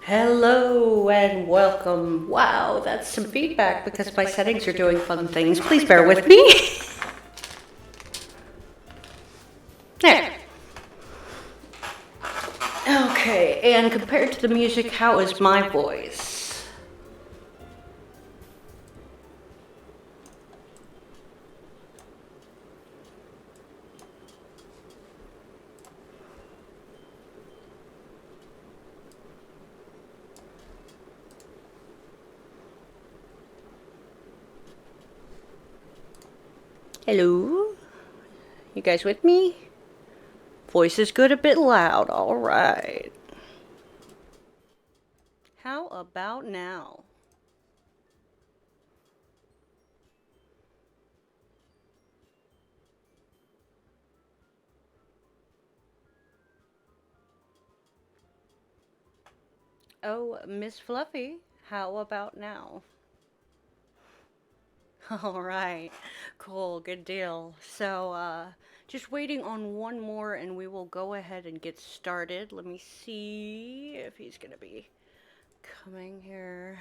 Hello and welcome. Wow, that's some feedback because my settings are doing fun things. Please bear with me. There. Okay, and compared to the music, how is my voice? Hello? You guys with me? Voice is good, a bit loud. All right. How about now? Oh, Miss Fluffy, how about now? All right, cool, good deal. So, just waiting on one more and we will go ahead and get started. Let me see if he's gonna be coming here.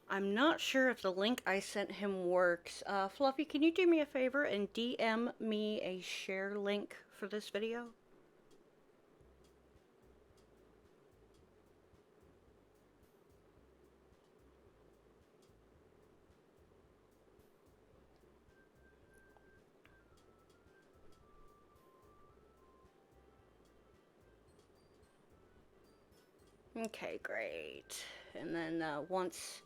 I'm not sure if the link I sent him works. Fluffy, can you do me a favor and DM me a share link for this video? Okay, great. And then once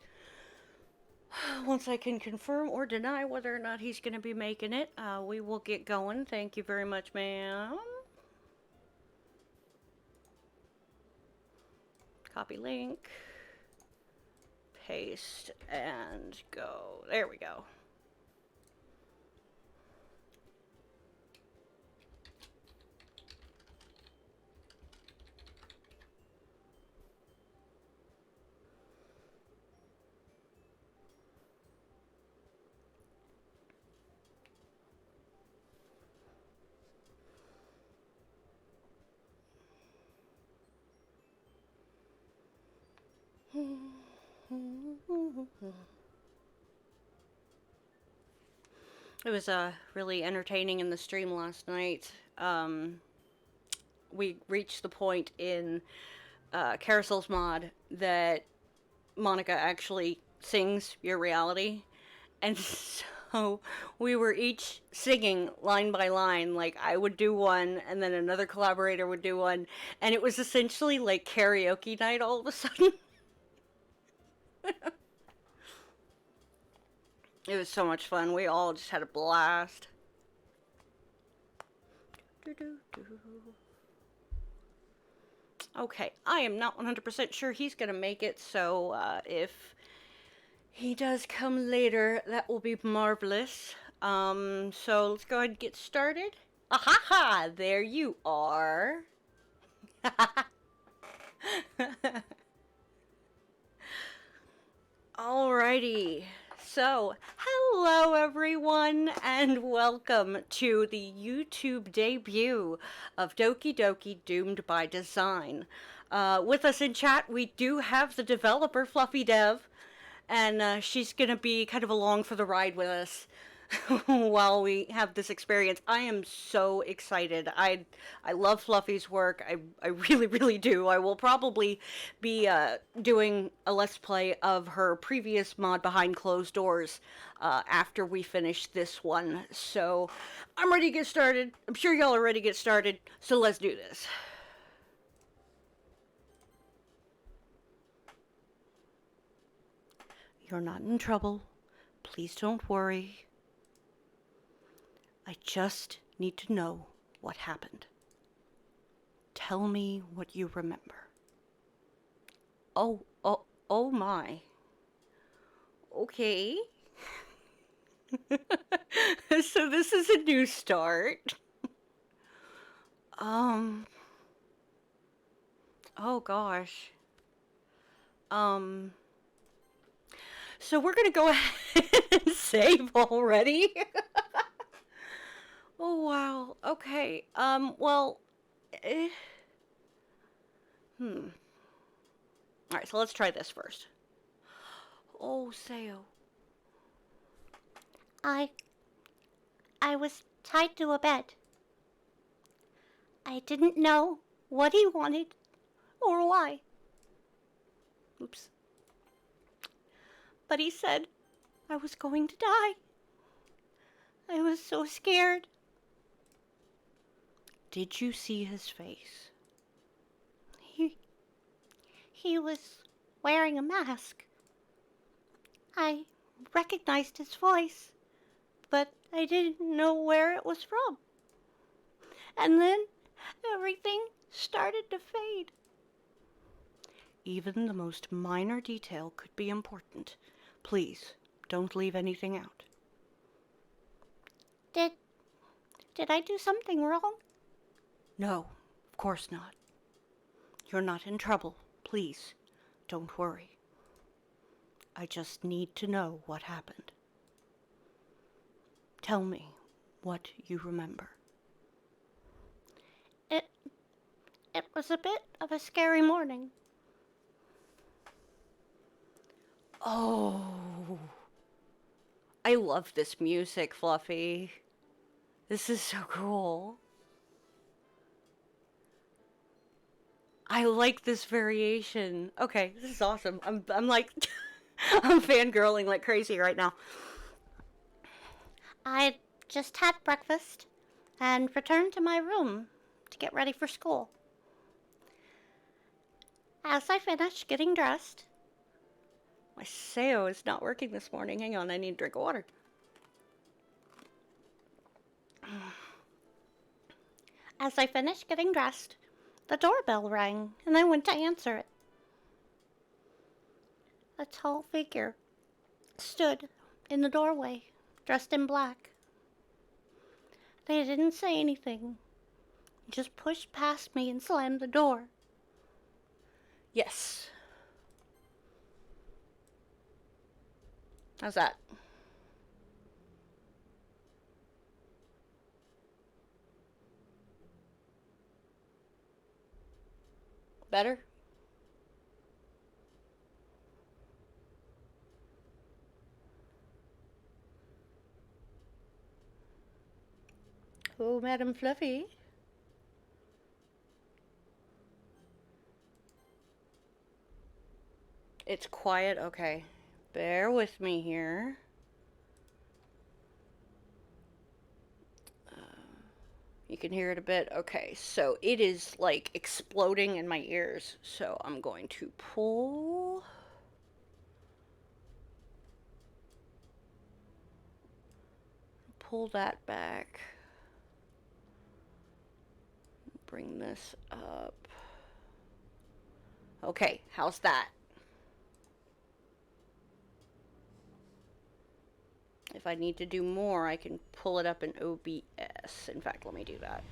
I can confirm or deny whether or not he's going to be making it, we will get going. Thank you very much, ma'am. Copy link, paste, and go. There we go. It was really entertaining in the stream last night. We reached the point in Carousel's mod that Monica actually sings Your Reality. And so we were each singing line by line. Like, I would do one, and then another collaborator would do one. And it was essentially like karaoke night all of a sudden. It was so much fun. We all just had a blast. Okay, I am not 100% sure he's going to make it, so if he does come later, that will be marvelous. So let's go ahead and get started. Ahaha, there you are. Alrighty. So, hello everyone, and welcome to the YouTube debut of Doki Doki Doomed by Design. With us in chat, we do have the developer, FluffyDev, and she's gonna be kind of along for the ride with us while we have this experience. I am so excited. I love Fluffy's work. I really, really do. I will probably be doing a Let's Play of her previous mod Behind Closed Doors after we finish this one. So I'm ready to get started. I'm sure y'all are ready to get started. So let's do this. You're not in trouble. Please don't worry. I just need to know what happened. Tell me what you remember. Oh my. Okay. So this is a new start. Oh gosh. So we're gonna go ahead and save already. Oh wow. Okay. Well, Alright, so let's try this first. Oh, Sao. I was tied to a bed. I didn't know what he wanted or why. Oops. But he said I was going to die. I was so scared. Did you see his face? He was wearing a mask. I recognized his voice, but I didn't know where it was from. And then everything started to fade. Even the most minor detail could be important. Please, don't leave anything out. Did I do something wrong? No, of course not. You're not in trouble. Please, don't worry. I just need to know what happened. Tell me what you remember. It was a bit of a scary morning. Oh, I love this music, Fluffy. This is so cool. I like this variation. Okay, this is awesome. I'm like, I'm fangirling like crazy right now. I just had breakfast and returned to my room to get ready for school. As I finished getting dressed, My Sao is not working this morning. Hang on, I need a drink of water. the doorbell rang and I went to answer it. A tall figure stood in the doorway, dressed in black. They didn't say anything, just pushed past me and slammed the door. Yes. How's that? Better? Oh, Madam Fluffy. It's quiet? Okay. Bear with me here. You can hear it a bit. Okay, so it is like exploding in my ears. So I'm going to pull that back. Bring this up. Okay, how's that? If I need to do more, I can pull it up in OBS. In fact, let me do that.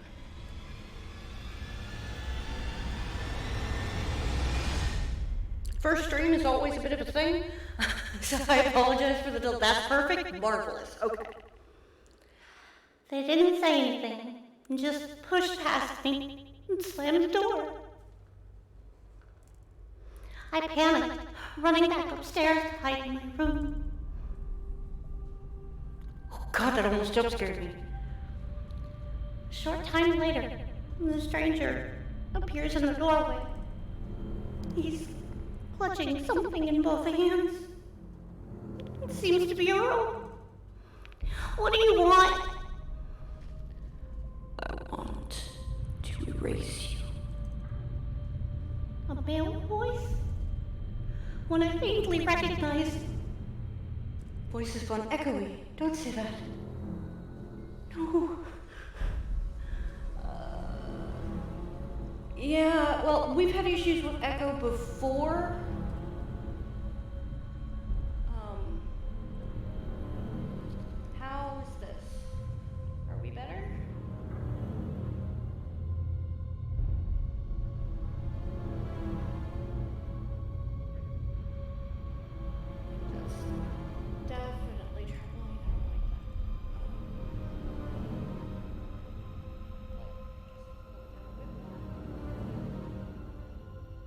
First stream is always a bit of a thing, so I apologize for the delay. That's perfect. Marvelous. Okay. They didn't say anything, just pushed past me and slammed the door. I panicked, running back upstairs to hide in my room. Oh God, that almost jump scared me. A short time later, the stranger appears in the doorway. He's clutching something in both hands. It seems to be a rope. What do you want? I want to erase you. A male voice? One I faintly recognized. Voice has gone echoey. Don't say that. No. Yeah, well, we've had issues with echo before. How is this? Are we better? That's definitely troubling. I don't like that.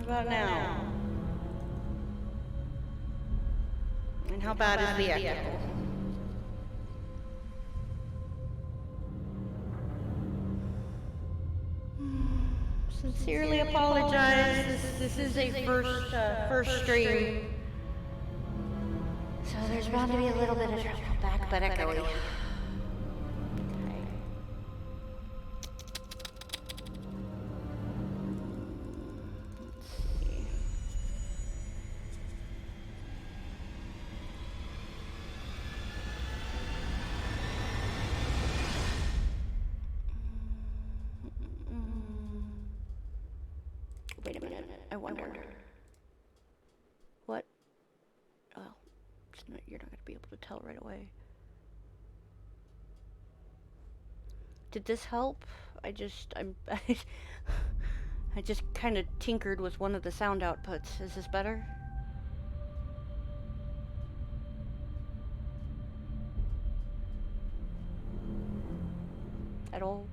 about now? And how bad is the echo? Sincerely apologize. This is a first stream. So there's bound to be a little bit of trouble back, but echoey. Wait a minute. I wonder. What? Oh, you're not going to be able to tell right away. Did this help? I just kind of tinkered with one of the sound outputs. Is this better? At all?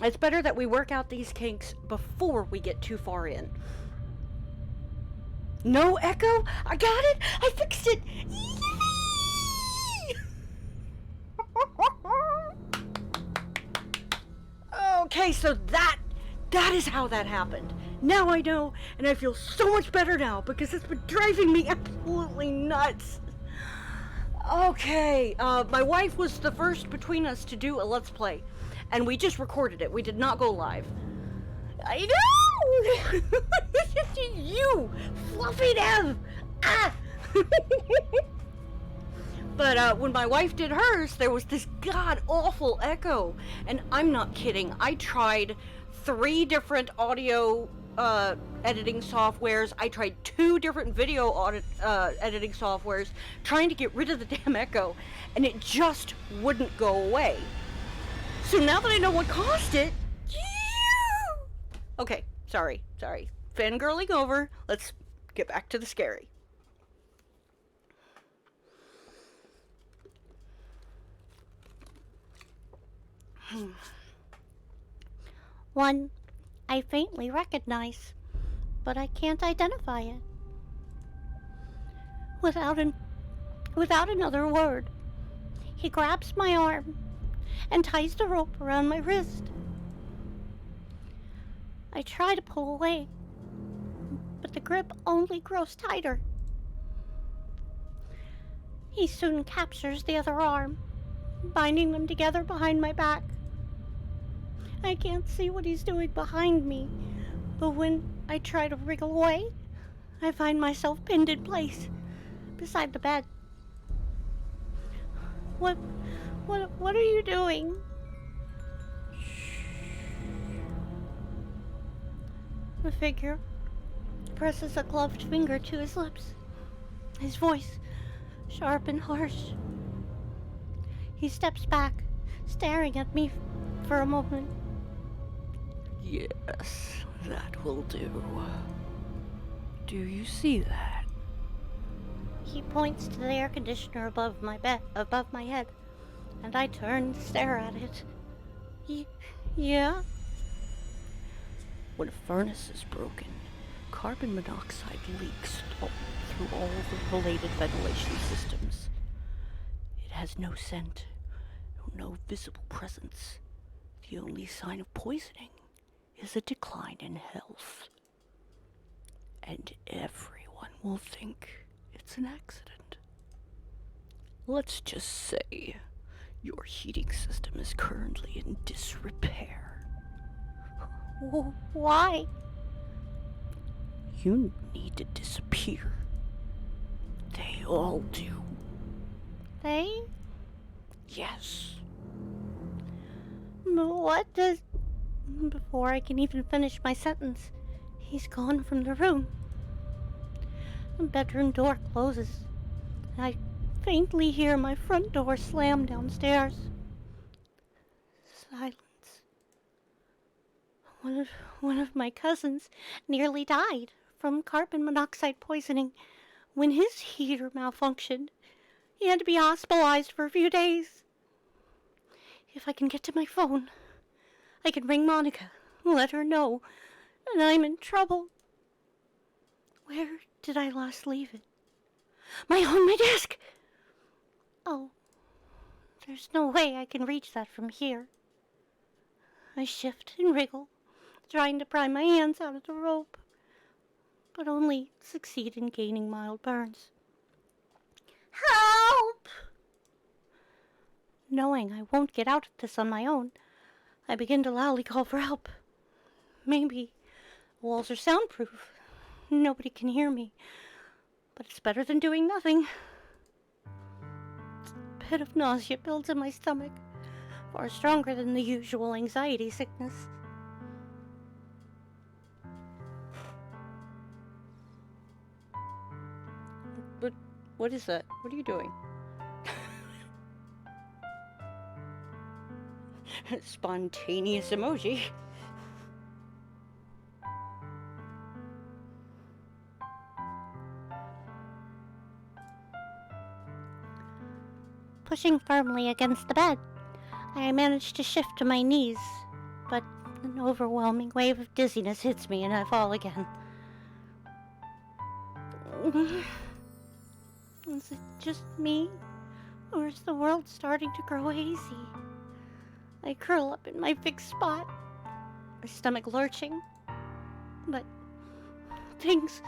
It's better that we work out these kinks before we get too far in. No echo? I got it! I fixed it! Yay! Okay, so that is how that happened. Now I know, and I feel so much better now because it's been driving me absolutely nuts. Okay, my wife was the first between us to do a Let's Play. And we just recorded it. We did not go live. I know! You! FluffyDev! Ah! But when my wife did hers, there was this god-awful echo. And I'm not kidding. I tried 3 different audio editing softwares. I tried 2 different video editing softwares trying to get rid of the damn echo. And it just wouldn't go away. So now that I know what caused it, okay, sorry. Fangirling over. Let's get back to the scary. One I faintly recognize, but I can't identify it. Without another word, he grabs my arm and ties the rope around my wrist. I try to pull away, but the grip only grows tighter. He soon captures the other arm, binding them together behind my back. I can't see what he's doing behind me, but when I try to wriggle away, I find myself pinned in place beside the bed. What are you doing? The figure presses a gloved finger to his lips. His voice, sharp and harsh. He steps back, staring at me for a moment. Yes, that will do. Do you see that? He points to the air conditioner above my head, and I turn to stare at it. Yeah? When a furnace is broken, carbon monoxide leaks through all the related ventilation systems. It has no scent, no visible presence. The only sign of poisoning is a decline in health. And everyone will think it's an accident. Let's just say your heating system is currently in disrepair. Why? You need to disappear. They all do. They? Yes. What does... Before I can even finish my sentence, he's gone from the room. The bedroom door closes. I faintly hear my front door slam downstairs. Silence. One of my cousins nearly died from carbon monoxide poisoning when his heater malfunctioned. He had to be hospitalized for a few days. If I can get to my phone, I can ring Monica, let her know, and I'm in trouble. Where did I last leave it? On my desk! Oh, there's no way I can reach that from here. I shift and wriggle, trying to pry my hands out of the rope, but only succeed in gaining mild burns. Help! Knowing I won't get out of this on my own, I begin to loudly call for help. Maybe the walls are soundproof. Nobody can hear me, but it's better than doing nothing. A pit of nausea builds in my stomach, far stronger than the usual anxiety sickness. But what is that? What are you doing? Spontaneous emoji. Pushing firmly against the bed, I manage to shift to my knees, but an overwhelming wave of dizziness hits me and I fall again. Is it just me, or is the world starting to grow hazy? I curl up in my fixed spot, my stomach lurching, but things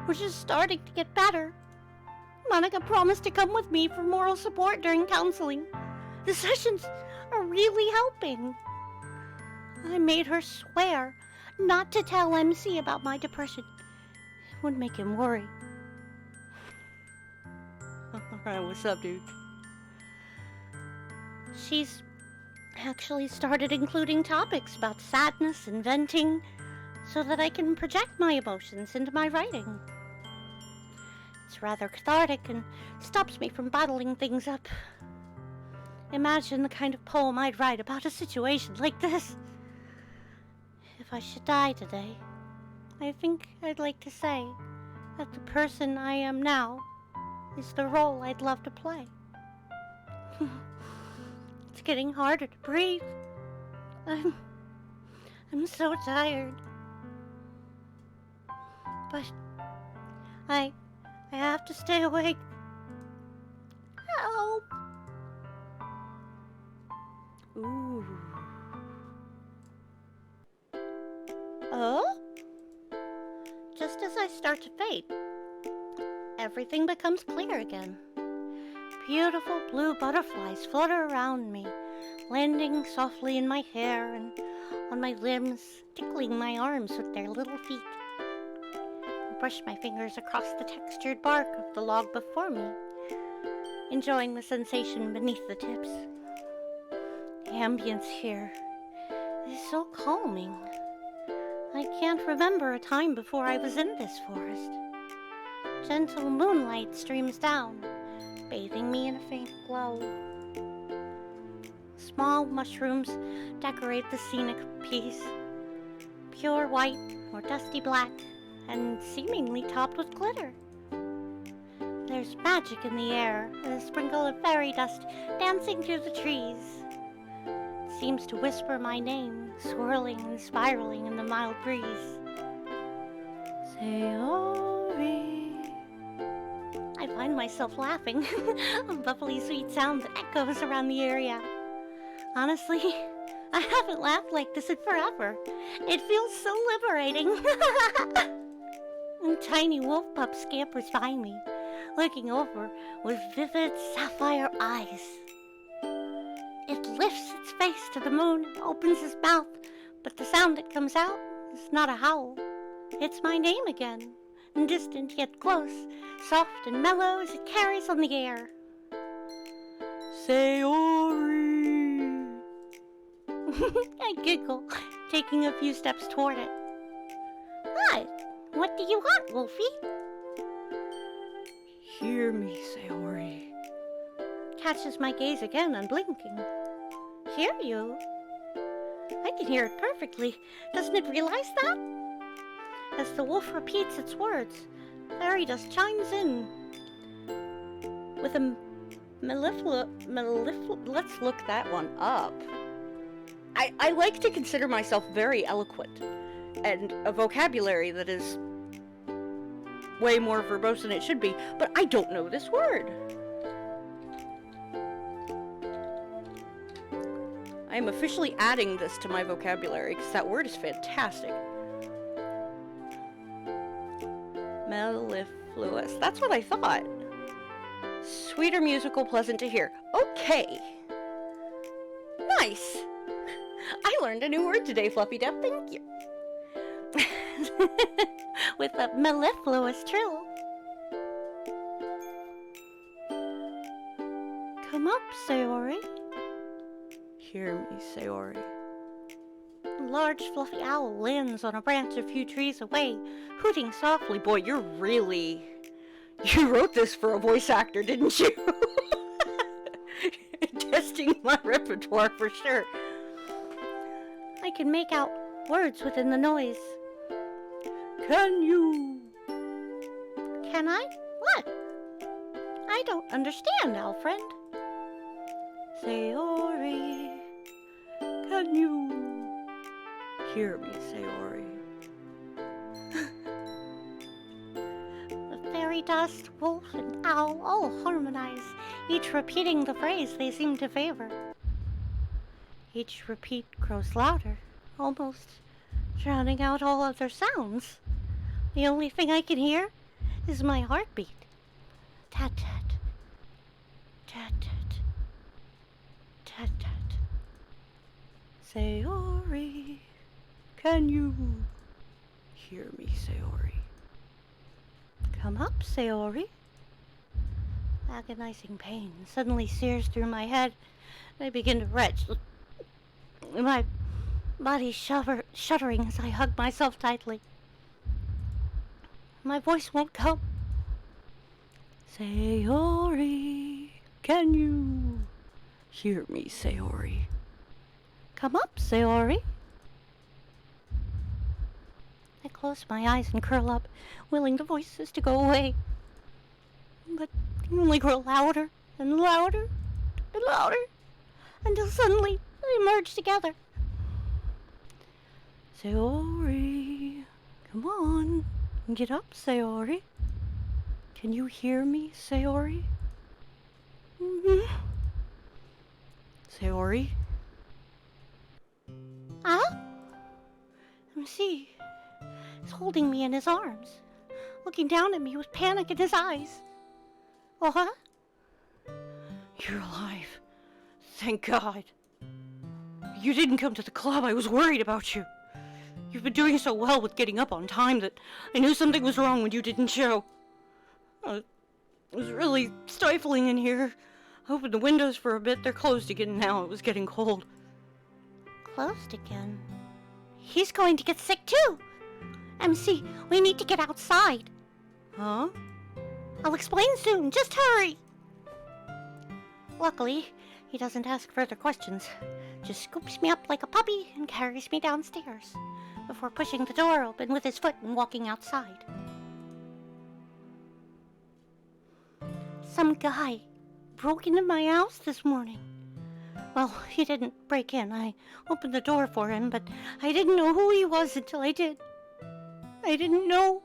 were just starting to get better. Monica promised to come with me for moral support during counseling. The sessions are really helping. I made her swear not to tell MC about my depression. It would make him worry. Alright, what's up, dude? She's actually started including topics about sadness and venting so that I can project my emotions into my writing. It's rather cathartic and stops me from bottling things up. Imagine the kind of poem I'd write about a situation like this. If I should die today, I think I'd like to say that the person I am now is the role I'd love to play. It's getting harder to breathe. I'm so tired. But I have to stay awake. Help! Ooh. Oh? Just as I start to fade, everything becomes clear again. Beautiful blue butterflies flutter around me, landing softly in my hair and on my limbs, tickling my arms with their little feet. I brush my fingers across the textured bark of the log before me, enjoying the sensation beneath the tips. The ambience here is so calming. I can't remember a time before I was in this forest. Gentle moonlight streams down, bathing me in a faint glow. Small mushrooms decorate the scenic piece, pure white or dusty black, and seemingly topped with glitter. There's magic in the air, a sprinkle of fairy dust dancing through the trees. It seems to whisper my name, swirling and spiraling in the mild breeze. Sayori. I find myself laughing, a bubbly sweet sound that echoes around the area. Honestly, I haven't laughed like this in forever. It feels so liberating. A tiny wolf pup scampers by me, looking over with vivid sapphire eyes. It lifts its face to the moon and opens its mouth, but the sound that comes out is not a howl. It's my name again, distant yet close, soft and mellow as it carries on the air. Sayori. I giggle, taking a few steps toward it. Hi, what do you want, Wolfie? Hear me, Sayori. Catches my gaze again, unblinking. Hear you? I can hear it perfectly. Doesn't it realize that? As the wolf repeats its words, fairy dust chimes in with a Let's look that one up. I like to consider myself very eloquent, and a vocabulary that is way more verbose than it should be, but I don't know this word. I am officially adding this to my vocabulary because that word is fantastic. Mellifluous. That's what I thought. Sweet or musical, pleasant to hear. Okay. Nice. I learned a new word today, FluffyDev. Thank you. With a mellifluous trill. Come up, Sayori. Hear me, Sayori. A large fluffy owl lands on a branch a few trees away, hooting softly. Boy, you wrote this for a voice actor, didn't you? Testing my repertoire for sure. I can make out words within the noise. Can you? Can I? What? I don't understand, owl friend. Sayori, can you hear me, Sayori? The fairy dust, wolf, and owl all harmonize, each repeating the phrase they seem to favor. Each repeat grows louder, almost drowning out all other sounds. The only thing I can hear is my heartbeat. Tat-tat, tat-tat. Tat-tat. Sayori, can you hear me, Sayori? Come up, Sayori. Agonizing pain suddenly sears through my head, and I begin to retch. My body shuddering as I hug myself tightly. My voice won't come. Sayori, can you hear me, Sayori? Come up, Sayori. I close my eyes and curl up, willing the voices to go away. But they only grow louder and louder and louder, until suddenly they merge together. Sayori, come on, get up, Sayori. Can you hear me, Sayori? Mm-hmm. Sayori? MC is holding me in his arms, looking down at me with panic in his eyes. What? You're alive. Thank God. You didn't come to the club. I was worried about you. You've been doing so well with getting up on time that I knew something was wrong when you didn't show. It was really stifling in here. I opened the windows for a bit. They're closed again now. It was getting cold. Closed again? He's going to get sick too. MC, we need to get outside. Huh? I'll explain soon. Just hurry. Luckily, he doesn't ask further questions. Just scoops me up like a puppy and carries me downstairs before pushing the door open with his foot and walking outside. Some guy broke into my house this morning. Well, he didn't break in. I opened the door for him, but I didn't know who he was until I did. I didn't know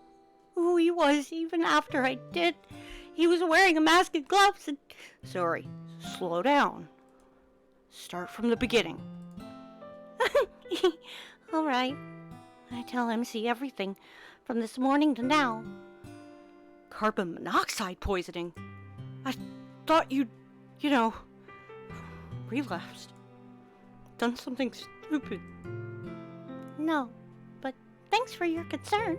who he was even after I did. He was wearing a mask and gloves and... Sorry, slow down. Start from the beginning. All right. I tell MC everything from this morning to now. Carbon monoxide poisoning? I thought you'd, relapsed. Done something stupid. No, but thanks for your concern.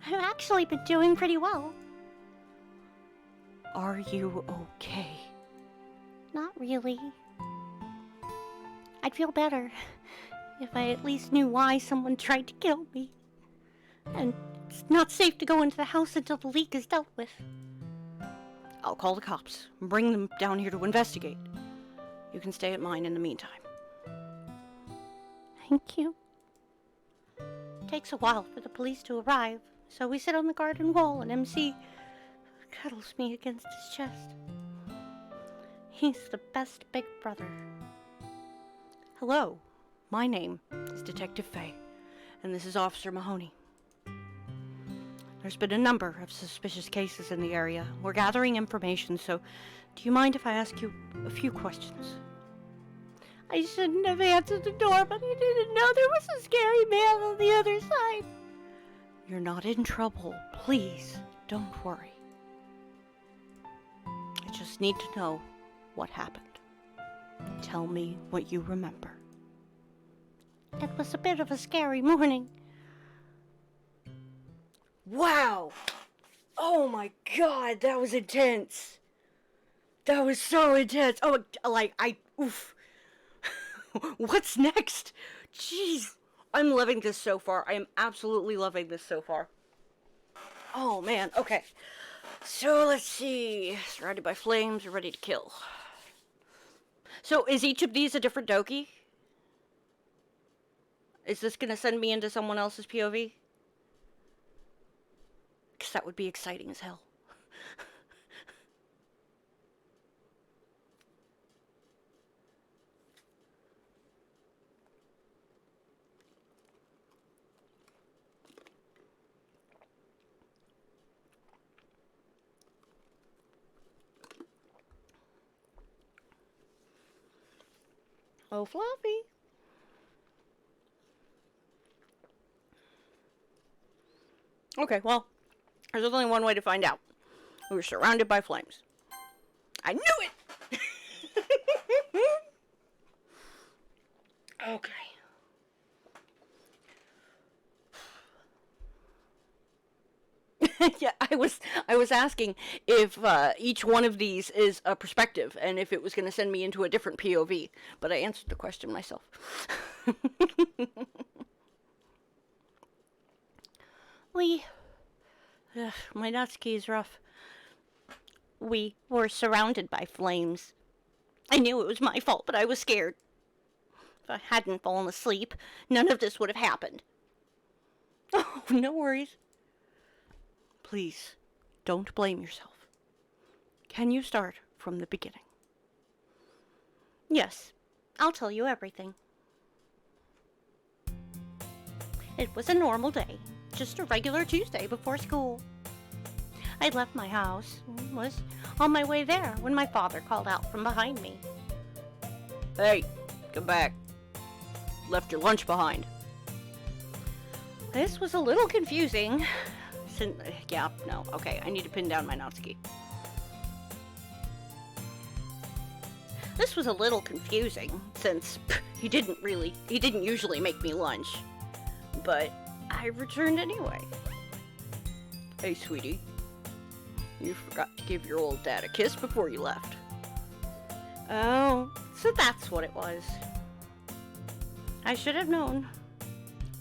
I've actually been doing pretty well. Are you okay? Not really. I'd feel better if I at least knew why someone tried to kill me. And it's not safe to go into the house until the leak is dealt with. I'll call the cops and bring them down here to investigate. You can stay at mine in the meantime. Thank you. It takes a while for the police to arrive, so we sit on the garden wall and MC cuddles me against his chest. He's the best big brother. Hello, my name is Detective Faye, and this is Officer Mahoney. There's been a number of suspicious cases in the area. We're gathering information, so do you mind if I ask you a few questions? I shouldn't have answered the door, but I didn't know there was a scary man on the other side. You're not in trouble. Please, don't worry. I just need to know what happened. Tell me what you remember. It was a bit of a scary morning. Wow! Oh my god, that was intense. That was so intense. Oh, oof. What's next? Jeez. I'm loving this so far. I am absolutely loving this so far. Oh man, okay. So let's see. Surrounded by flames, ready to kill. So is each of these a different Doki? Is this gonna send me into someone else's POV? Because that would be exciting as hell. Oh, Fluffy. Okay, well, there's only one way to find out. We were surrounded by flames. I knew it! Okay. Yeah, I was asking if each one of these is a perspective and if it was going to send me into a different POV, but I answered the question myself. My Natsuki is rough. We were surrounded by flames. I knew it was my fault, but I was scared. If I hadn't fallen asleep, none of this would have happened. Oh, no worries. Please, don't blame yourself. Can you start from the beginning? Yes, I'll tell you everything. It was a normal day, just a regular Tuesday before school. I left my house and was on my way there when my father called out from behind me. Hey, come back. Left your lunch behind. This was a little confusing. Okay, I need to pin down my Natsuki. This was a little confusing, since he didn't usually make me lunch. But I returned anyway. Hey, sweetie. You forgot to give your old dad a kiss before you left. Oh, so that's what it was. I should have known.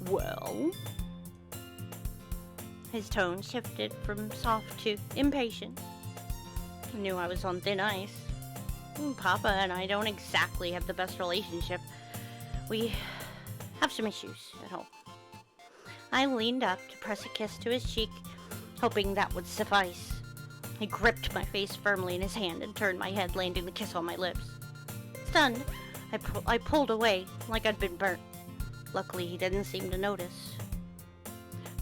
Well? His tone shifted from soft to impatient. I knew I was on thin ice. Papa and I don't exactly have the best relationship. We have some issues at home. I leaned up to press a kiss to his cheek, hoping that would suffice. He gripped my face firmly in his hand and turned my head, landing the kiss on my lips. Stunned, I pulled away like I'd been burnt. Luckily, he didn't seem to notice.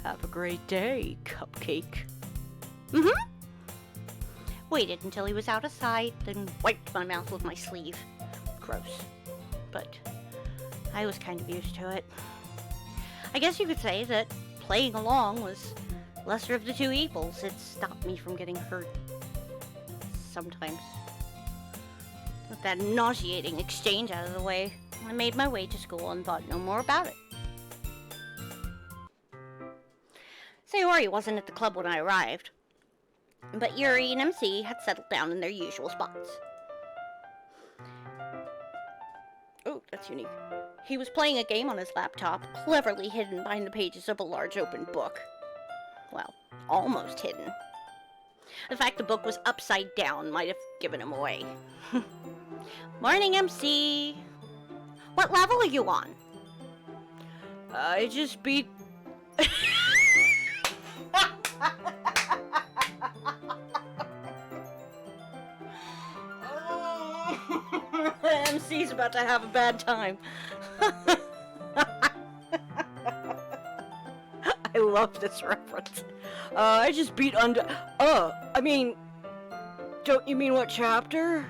Have a great day, Cupcake. Mm-hmm. Waited until he was out of sight, then wiped my mouth with my sleeve. Gross. But I was kind of used to it. I guess you could say that playing along was lesser of the two evils. It stopped me from getting hurt. Sometimes. With that nauseating exchange out of the way, I made my way to school and thought no more about it. Sayori wasn't at the club when I arrived, but Yuri and MC had settled down in their usual spots. Oh, that's unique. He was playing a game on his laptop, cleverly hidden behind the pages of a large open book. Well, almost hidden. The fact the book was upside down might have given him away. Morning, MC! What level are you on? I just beat... He's about to have a bad time. I love this reference. I just beat under... I mean... Don't you mean what chapter?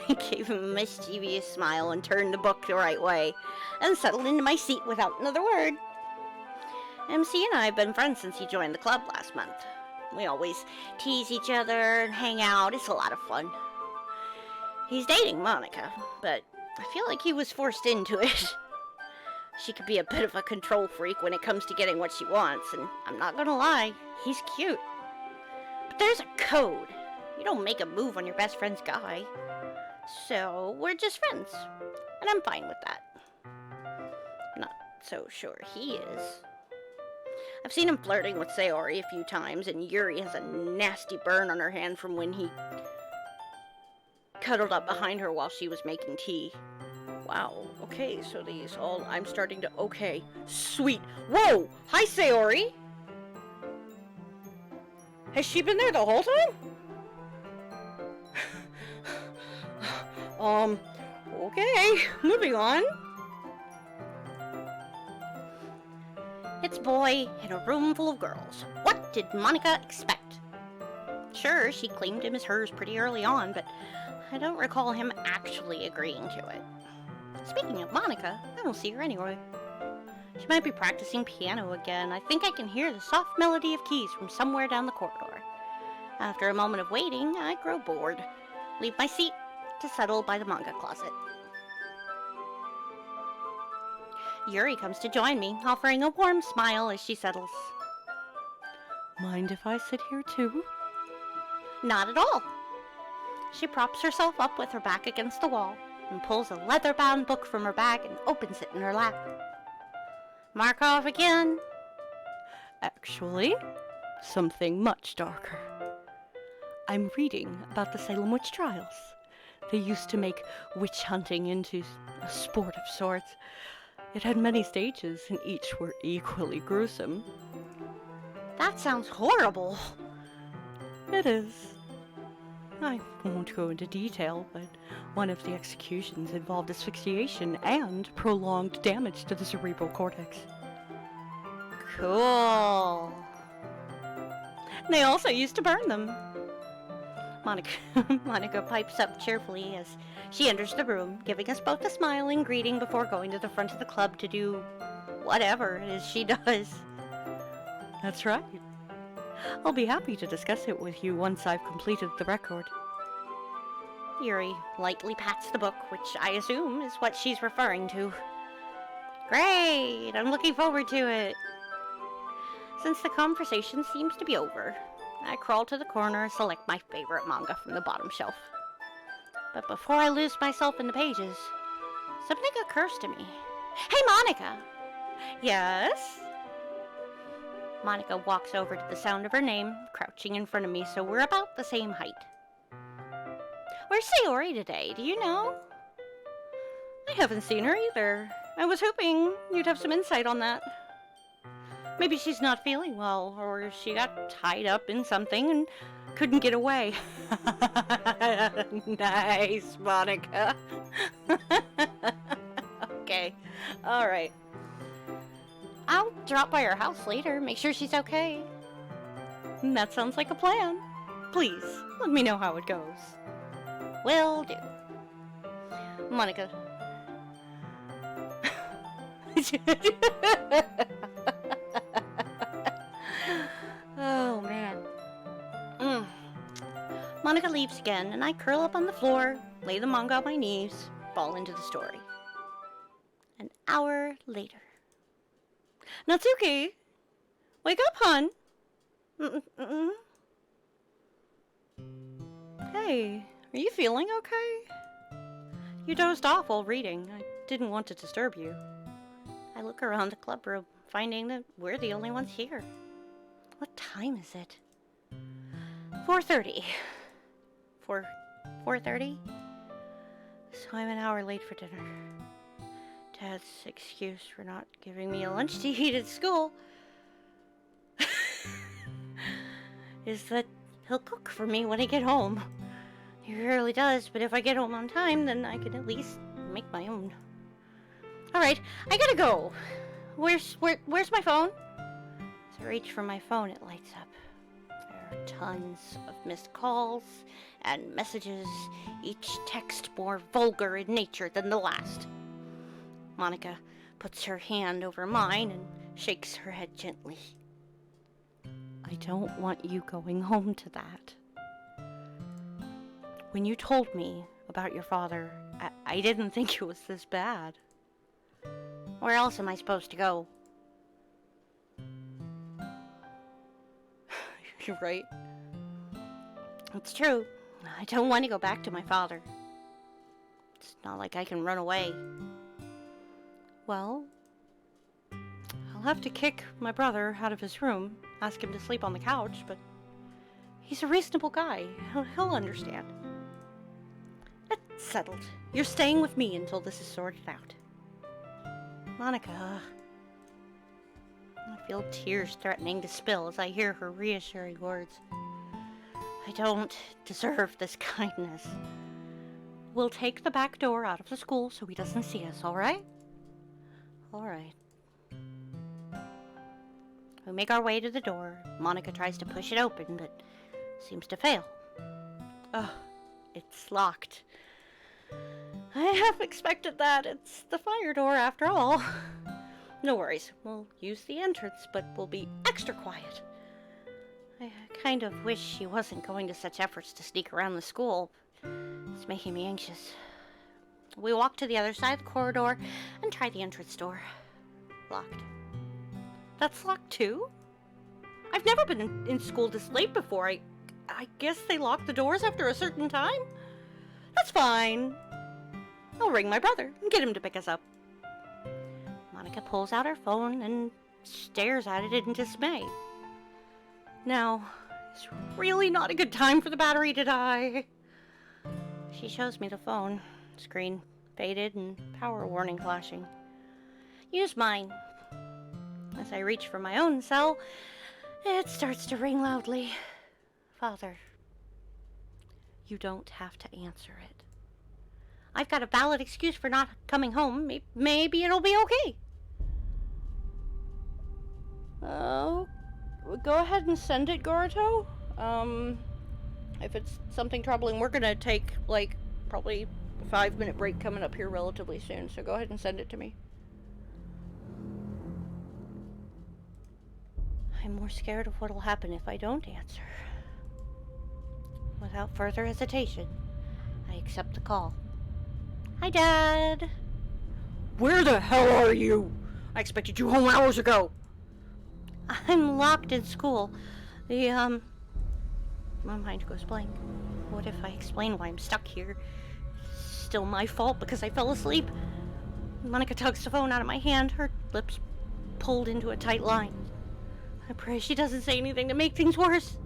I gave him a mischievous smile and turned the book the right way, and settled into my seat without another word. MC and I have been friends since he joined the club last month. We always tease each other and hang out. It's a lot of fun. He's dating Monica, but I feel like he was forced into it. She could be a bit of a control freak when it comes to getting what she wants, and I'm not gonna lie, he's cute. But there's a code. You don't make a move on your best friend's guy. So, we're just friends, and I'm fine with that. Not so sure he is. I've seen him flirting with Sayori a few times, and Yuri has a nasty burn on her hand from when he cuddled up behind her while she was making tea. Wow, okay, so these all... I'm starting to... Okay, sweet. Whoa! Hi, Sayori! Has she been there the whole time? Okay, moving on. It's boy in a room full of girls. What did Monica expect? Sure, she claimed him as hers pretty early on, but I don't recall him actually agreeing to it. Speaking of Monica, I don't see her anywhere. She might be practicing piano again. I think I can hear the soft melody of keys from somewhere down the corridor. After a moment of waiting, I grow bored. Leave my seat to settle by the manga closet. Yuri comes to join me, offering a warm smile as she settles. Mind if I sit here too? Not at all. She props herself up with her back against the wall and pulls a leather-bound book from her bag and opens it in her lap. Markov again. Actually, something much darker. I'm reading about the Salem witch trials. They used to make witch hunting into a sport of sorts. It had many stages, and each were equally gruesome. That sounds horrible. It is. I won't go into detail, but one of the executions involved asphyxiation and prolonged damage to the cerebral cortex. Cool. They also used to burn them. Monica pipes up cheerfully as she enters the room, giving us both a smiling greeting before going to the front of the club to do whatever it is she does. That's right. I'll be happy to discuss it with you once I've completed the record. Yuri lightly pats the book, which I assume is what she's referring to. Great! I'm looking forward to it. Since the conversation seems to be over, I crawl to the corner and select my favorite manga from the bottom shelf. But before I lose myself in the pages, something occurs to me. Hey, Monica! Yes? Monica walks over to the sound of her name, crouching in front of me so we're about the same height. Where's Sayori today? Do you know? I haven't seen her either. I was hoping you'd have some insight on that. Maybe she's not feeling well, or she got tied up in something and couldn't get away. Nice, Monica. Okay, alright. I'll drop by her house later, make sure she's okay. That sounds like a plan. Please, let me know how it goes. Will do. Monica. Oh, man. Monica leaves again, and I curl up on the floor, lay the manga on my knees, fall into the story. An hour later. Natsuki! Wake up, hon! Hey, are you feeling okay? You dozed off while reading. I didn't want to disturb you. I look around the club room, finding that we're the only ones here. What time is it? 4:30. 4:30? So I'm an hour late for dinner. Dad's excuse for not giving me a lunch to eat at school is that he'll cook for me when I get home. He really does, but if I get home on time, then I can at least make my own. Alright, I gotta go. Where's my phone? As I reach for my phone, it lights up. There are tons of missed calls and messages, each text more vulgar in nature than the last. Monica puts her hand over mine and shakes her head gently. I don't want you going home to that. When you told me about your father, I didn't think it was this bad. Where else am I supposed to go? You're right. It's true. I don't want to go back to my father. It's not like I can run away. Well, I'll have to kick my brother out of his room, ask him to sleep on the couch, but he's a reasonable guy. He'll understand. That's settled. You're staying with me until this is sorted out. Monica. I feel tears threatening to spill as I hear her reassuring words. I don't deserve this kindness. We'll take the back door out of the school so he doesn't see us, all right? All right. We make our way to the door. Monica tries to push it open, but seems to fail. Ugh, it's locked. I half expected that. It's the fire door after all. No worries. We'll use the entrance, but we'll be extra quiet. I kind of wish she wasn't going to such efforts to sneak around the school. It's making me anxious. We walk to the other side of the corridor and try the entrance door. Locked. That's locked too? I've never been in school this late before. I guess they lock the doors after a certain time? That's fine. I'll ring my brother and get him to pick us up. Monica pulls out her phone and stares at it in dismay. Now, it's really not a good time for the battery to die. She shows me the phone. Screen faded and power warning flashing. Use mine. As I reach for my own cell, it starts to ring loudly. Father, you don't have to answer it. I've got a valid excuse for not coming home. Maybe it'll be okay. Oh, go ahead and send it, Goruto. If it's something troubling, we're gonna take, probably a 5-minute break coming up here relatively soon, so go ahead and send it to me. I'm more scared of what'll happen if I don't answer. Without further hesitation, I accept the call. Hi, Dad. Where the hell are you? I expected you home hours ago. I'm locked in school. My mind goes blank. What if I explain why I'm stuck here? It's still my fault because I fell asleep. Monica tugs the phone out of my hand, her lips pulled into a tight line. I pray she doesn't say anything to make things worse.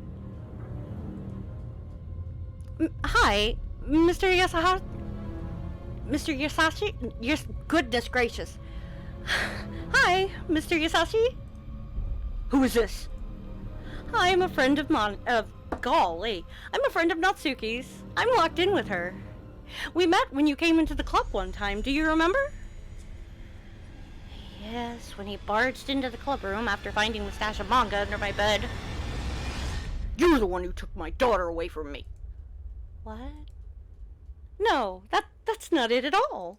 Hi, Mr. Yasaha? Mr. Yasashi? Yes, goodness gracious. Hi, Mr. Yasashi? Who is this? I'm a friend of golly. I'm a friend of Natsuki's. I'm locked in with her. We met when you came into the club one time. Do you remember? Yes, when he barged into the club room after finding the stash of manga under my bed. You're the one who took my daughter away from me. What? No, that's not it at all.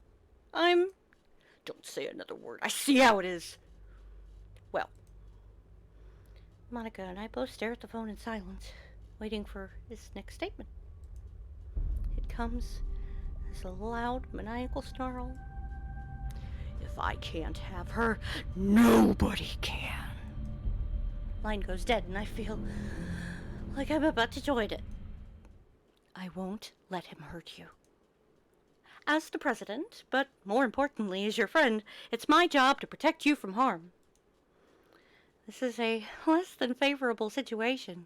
Don't say another word. I see how it is. Well. Monica and I both stare at the phone in silence, waiting for his next statement. It comes as a loud, maniacal snarl. If I can't have her, nobody can. Line goes dead and I feel like I'm about to join it. I won't let him hurt you. As the president, but more importantly as your friend, it's my job to protect you from harm. This is a less than favorable situation,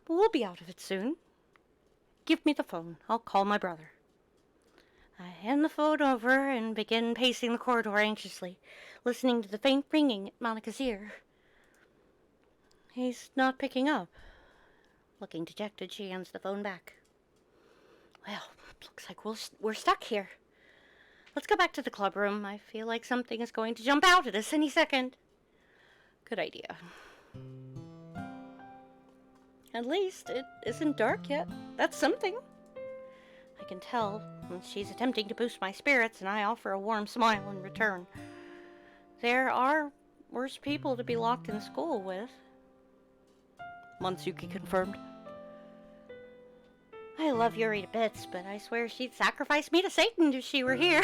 but we'll be out of it soon. Give me the phone. I'll call my brother. I hand the phone over and begin pacing the corridor anxiously, listening to the faint ringing at Monica's ear. He's not picking up. Looking dejected, she hands the phone back. Well, looks like we're stuck here. Let's go back to the club room. I feel like something is going to jump out at us any second. Good idea. At least it isn't dark yet. That's something. I can tell when she's attempting to boost my spirits, and I offer a warm smile in return. There are worse people to be locked in school with. Monsuki confirmed. I love Yuri to bits, but I swear she'd sacrifice me to Satan if she were here.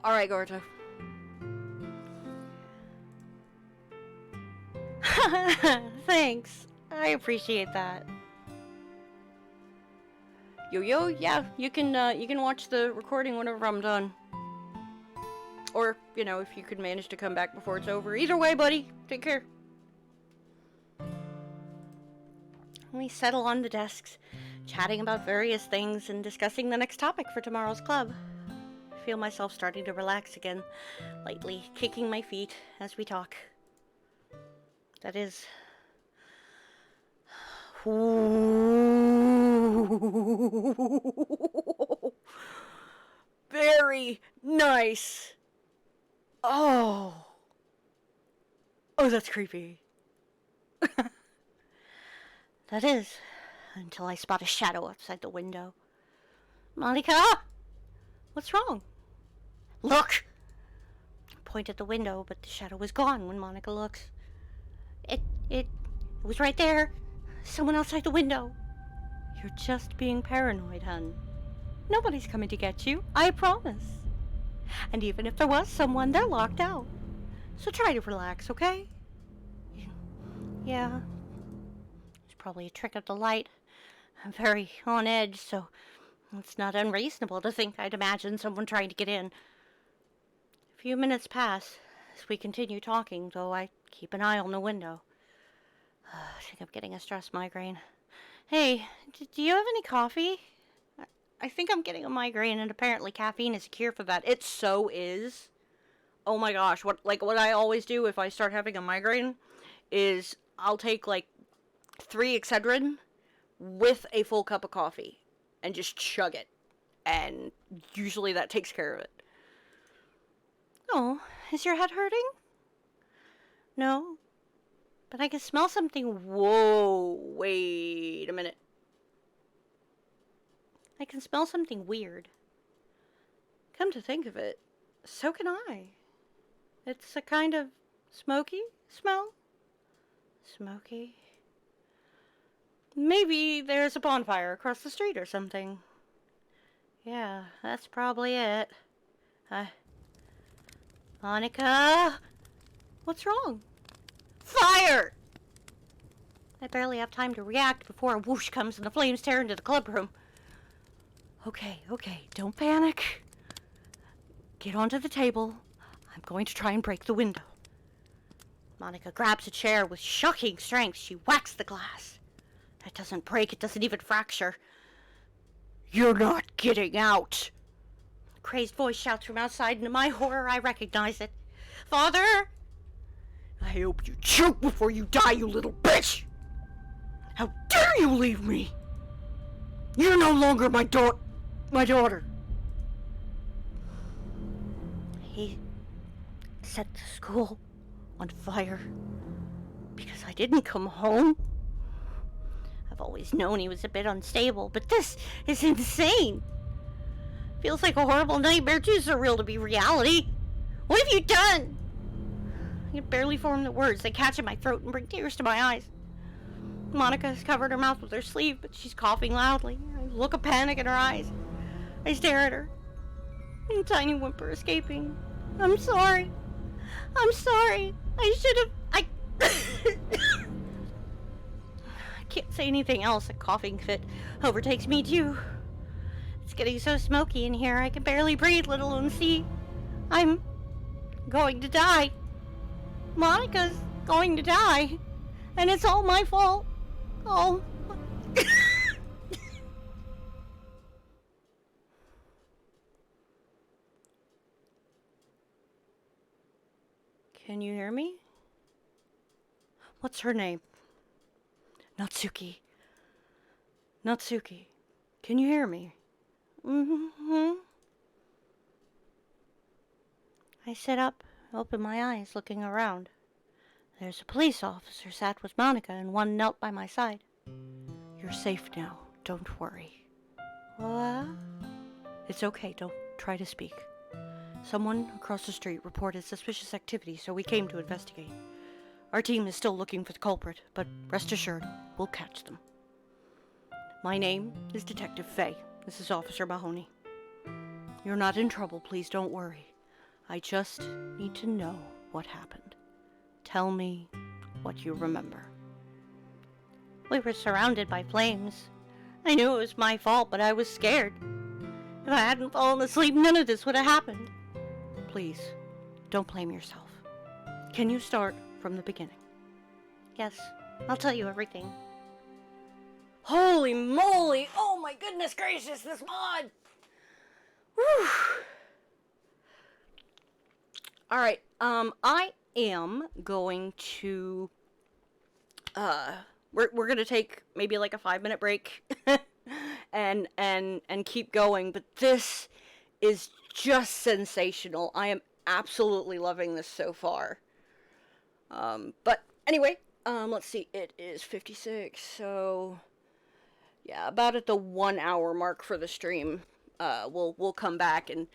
Alright, Gordo. Thanks. I appreciate that. Yo, yeah, you can watch the recording whenever I'm done. Or, if you could manage to come back before it's over. Either way, buddy. Take care. We settle on the desks, chatting about various things and discussing the next topic for tomorrow's club. I feel myself starting to relax again, lightly kicking my feet as we talk. That is... Very nice. Oh, that's creepy. That is, until I spot a shadow outside the window. Monica? What's wrong? Look! I point at the window, but the shadow was gone when Monica looks. It was right there. Someone outside the window. You're just being paranoid, hun. Nobody's coming to get you, I promise. And even if there was someone, they're locked out. So try to relax, okay? Yeah. It's probably a trick of the light. I'm very on edge, so it's not unreasonable to think I'd imagine someone trying to get in. A few minutes pass as we continue talking, though I keep an eye on the window. I think I'm getting a stress migraine. Hey, do you have any coffee? I think I'm getting a migraine, and apparently caffeine is a cure for that. It so is. Oh my gosh, what I always do if I start having a migraine is I'll take 3 Excedrin with a full cup of coffee and just chug it. And usually that takes care of it. Oh, is your head hurting? No? But I can smell something. Whoa, wait a minute. I can smell something weird. Come to think of it, so can I. It's a kind of smoky smell. Smoky. Maybe there's a bonfire across the street or something. Yeah, that's probably it. Monica? What's wrong? Fire! I barely have time to react before a whoosh comes and the flames tear into the clubroom. Okay, don't panic. Get onto the table. I'm going to try and break the window. Monica grabs a chair with shocking strength. She whacks the glass. It doesn't break, it doesn't even fracture. You're not getting out! A crazed voice shouts from outside, and to my horror, I recognize it. Father! I hope you choke before you die, you little bitch! How dare you leave me! You're no longer my daughter! He set the school on fire because I didn't come home. I've always known he was a bit unstable, but this is insane. Feels like a horrible nightmare too surreal to be reality. What have you done? I can barely form the words. They catch in my throat and bring tears to my eyes. Monica has covered her mouth with her sleeve, but she's coughing loudly. I look of panic in her eyes. I stare at her. A tiny whimper escaping. I'm sorry. I should have... I can't say anything else. A coughing fit overtakes me too. It's getting so smoky in here I can barely breathe, let alone see. I'm going to die. Monica's going to die. And it's all my fault. Oh. Can you hear me? What's her name? Natsuki. Natsuki. Can you hear me? Mm-hmm. I sit up, open my eyes, looking around. There's a police officer sat with Monica and one knelt by my side. You're safe now. Don't worry. What? It's okay. Don't try to speak. Someone across the street reported suspicious activity, so we came to investigate. Our team is still looking for the culprit, but rest assured, we'll catch them. My name is Detective Faye. This is Officer Mahoney. You're not in trouble, please don't worry. I just need to know what happened. Tell me what you remember. We were surrounded by flames. I knew it was my fault, but I was scared. If I hadn't fallen asleep, none of this would have happened. Please, don't blame yourself. Can you start from the beginning? Yes, I'll tell you everything. Holy moly! Oh my goodness gracious, this mod! Whew. Alright, I am going to, we're gonna take maybe like a 5-minute break and keep going, but this is just sensational. I am absolutely loving this so far. But anyway, let's see, it is 56, so yeah, about at the 1 hour mark for the stream, we'll come back and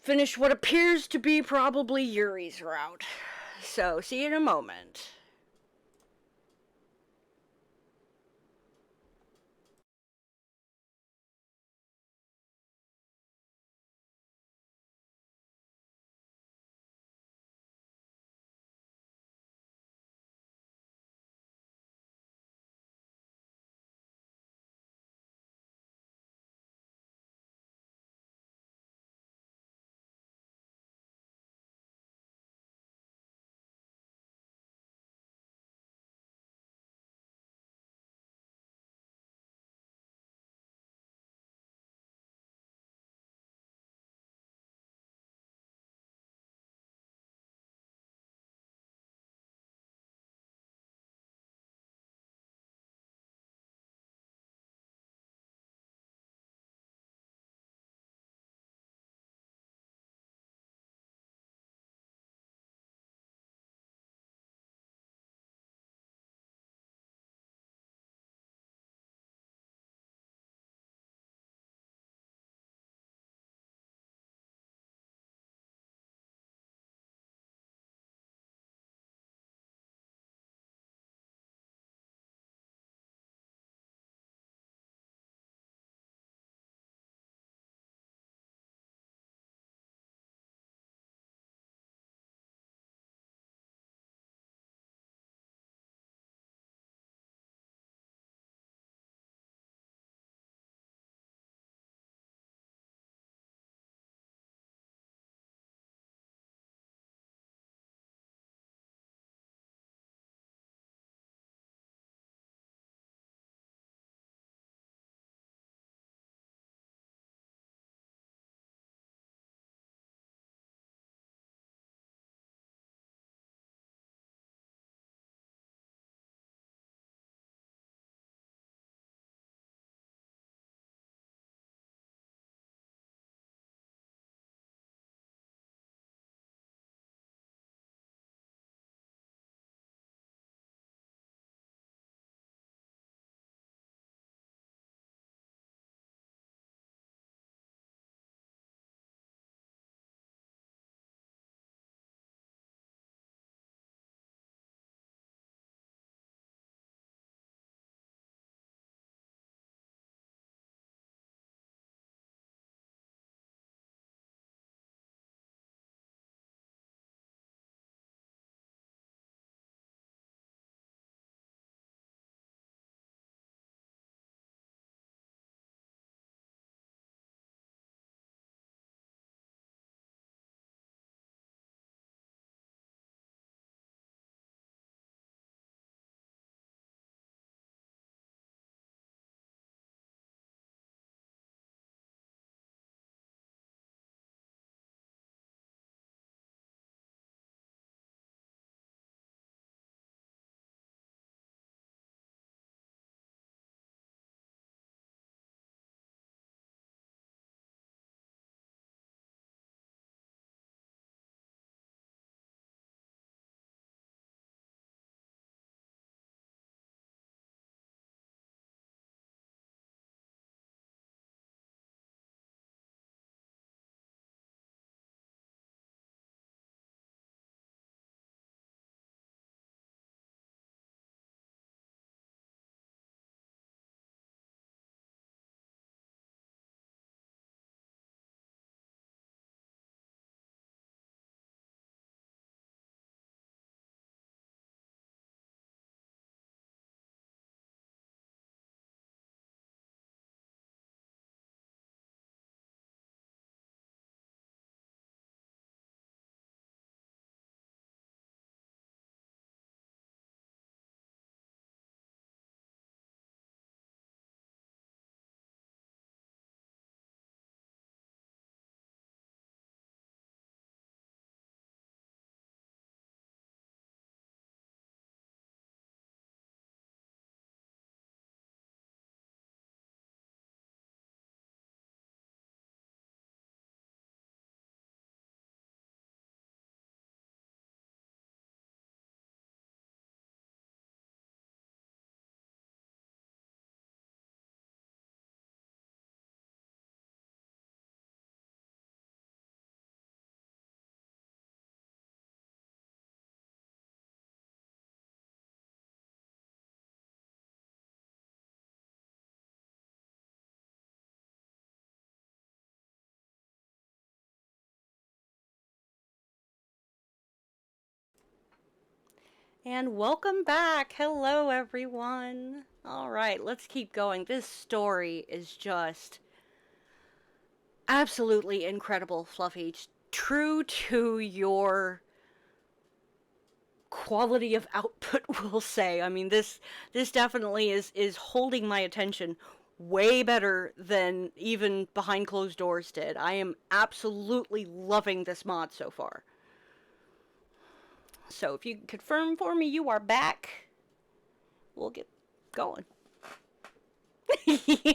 finish what appears to be probably Yuri's route. So, see you in a moment. And welcome back. Hello, everyone. All right, let's keep going. This story is just absolutely incredible, Fluffy. True to your quality of output, we'll say. I mean, this definitely is holding my attention way better than even Behind Closed Doors did. I am absolutely loving this mod so far. So if you can confirm for me you are back, we'll get going.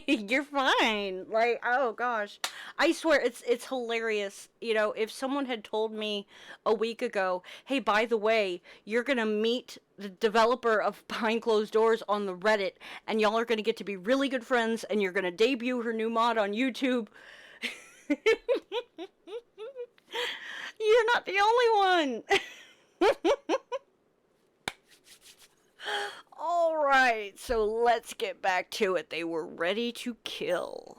You're fine. Like, oh gosh. I swear it's hilarious. You know, if someone had told me a week ago, "Hey, by the way, you're going to meet the developer of Behind Closed Doors on the Reddit and y'all are going to get to be really good friends and you're going to debut her new mod on YouTube." You're not the only one. Alright, so let's get back to it. They were ready to kill.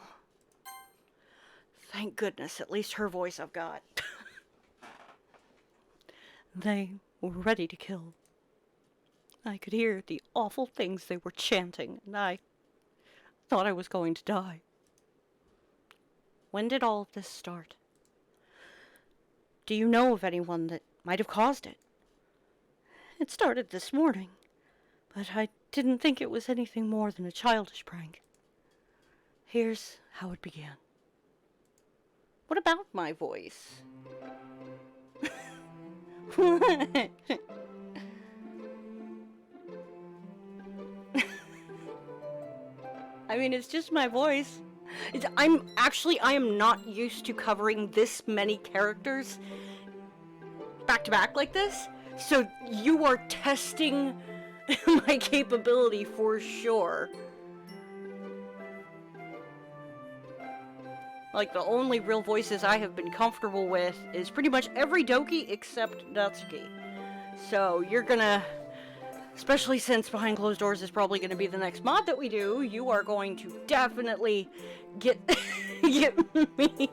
Thank goodness, at least her voice I've got. They were ready to kill. I could hear the awful things they were chanting, and I thought I was going to die. When did all of this start? Do you know of anyone that might have caused it? It started this morning, but I didn't think it was anything more than a childish prank. Here's how it began. What about my voice? I mean, it's just my voice. I am not used to covering this many characters back to back like this. So you are testing my capability for sure. Like, the only real voices I have been comfortable with is pretty much every Doki except Natsuki. So you're gonna, especially since Behind Closed Doors is probably gonna be the next mod that we do, you are going to definitely get get me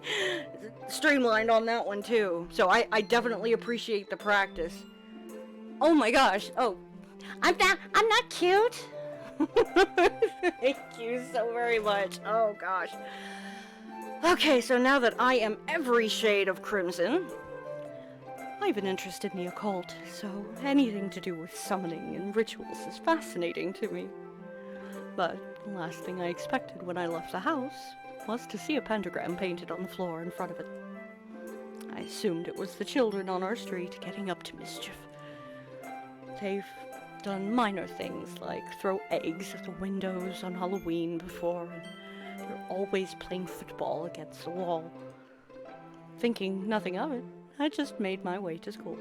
streamlined on that one too. So I definitely appreciate the practice. Oh my gosh. Oh, I'm not cute. Thank you so very much. Oh gosh. Okay, so now that I am every shade of crimson, I've been interested in the occult, so anything to do with summoning and rituals is fascinating to me. But the last thing I expected when I left the house was to see a pentagram painted on the floor in front of it. I assumed it was the children on our street getting up to mischief. They've done minor things like throw eggs at the windows on Halloween before, and they're always playing football against the wall. Thinking nothing of it, I just made my way to school.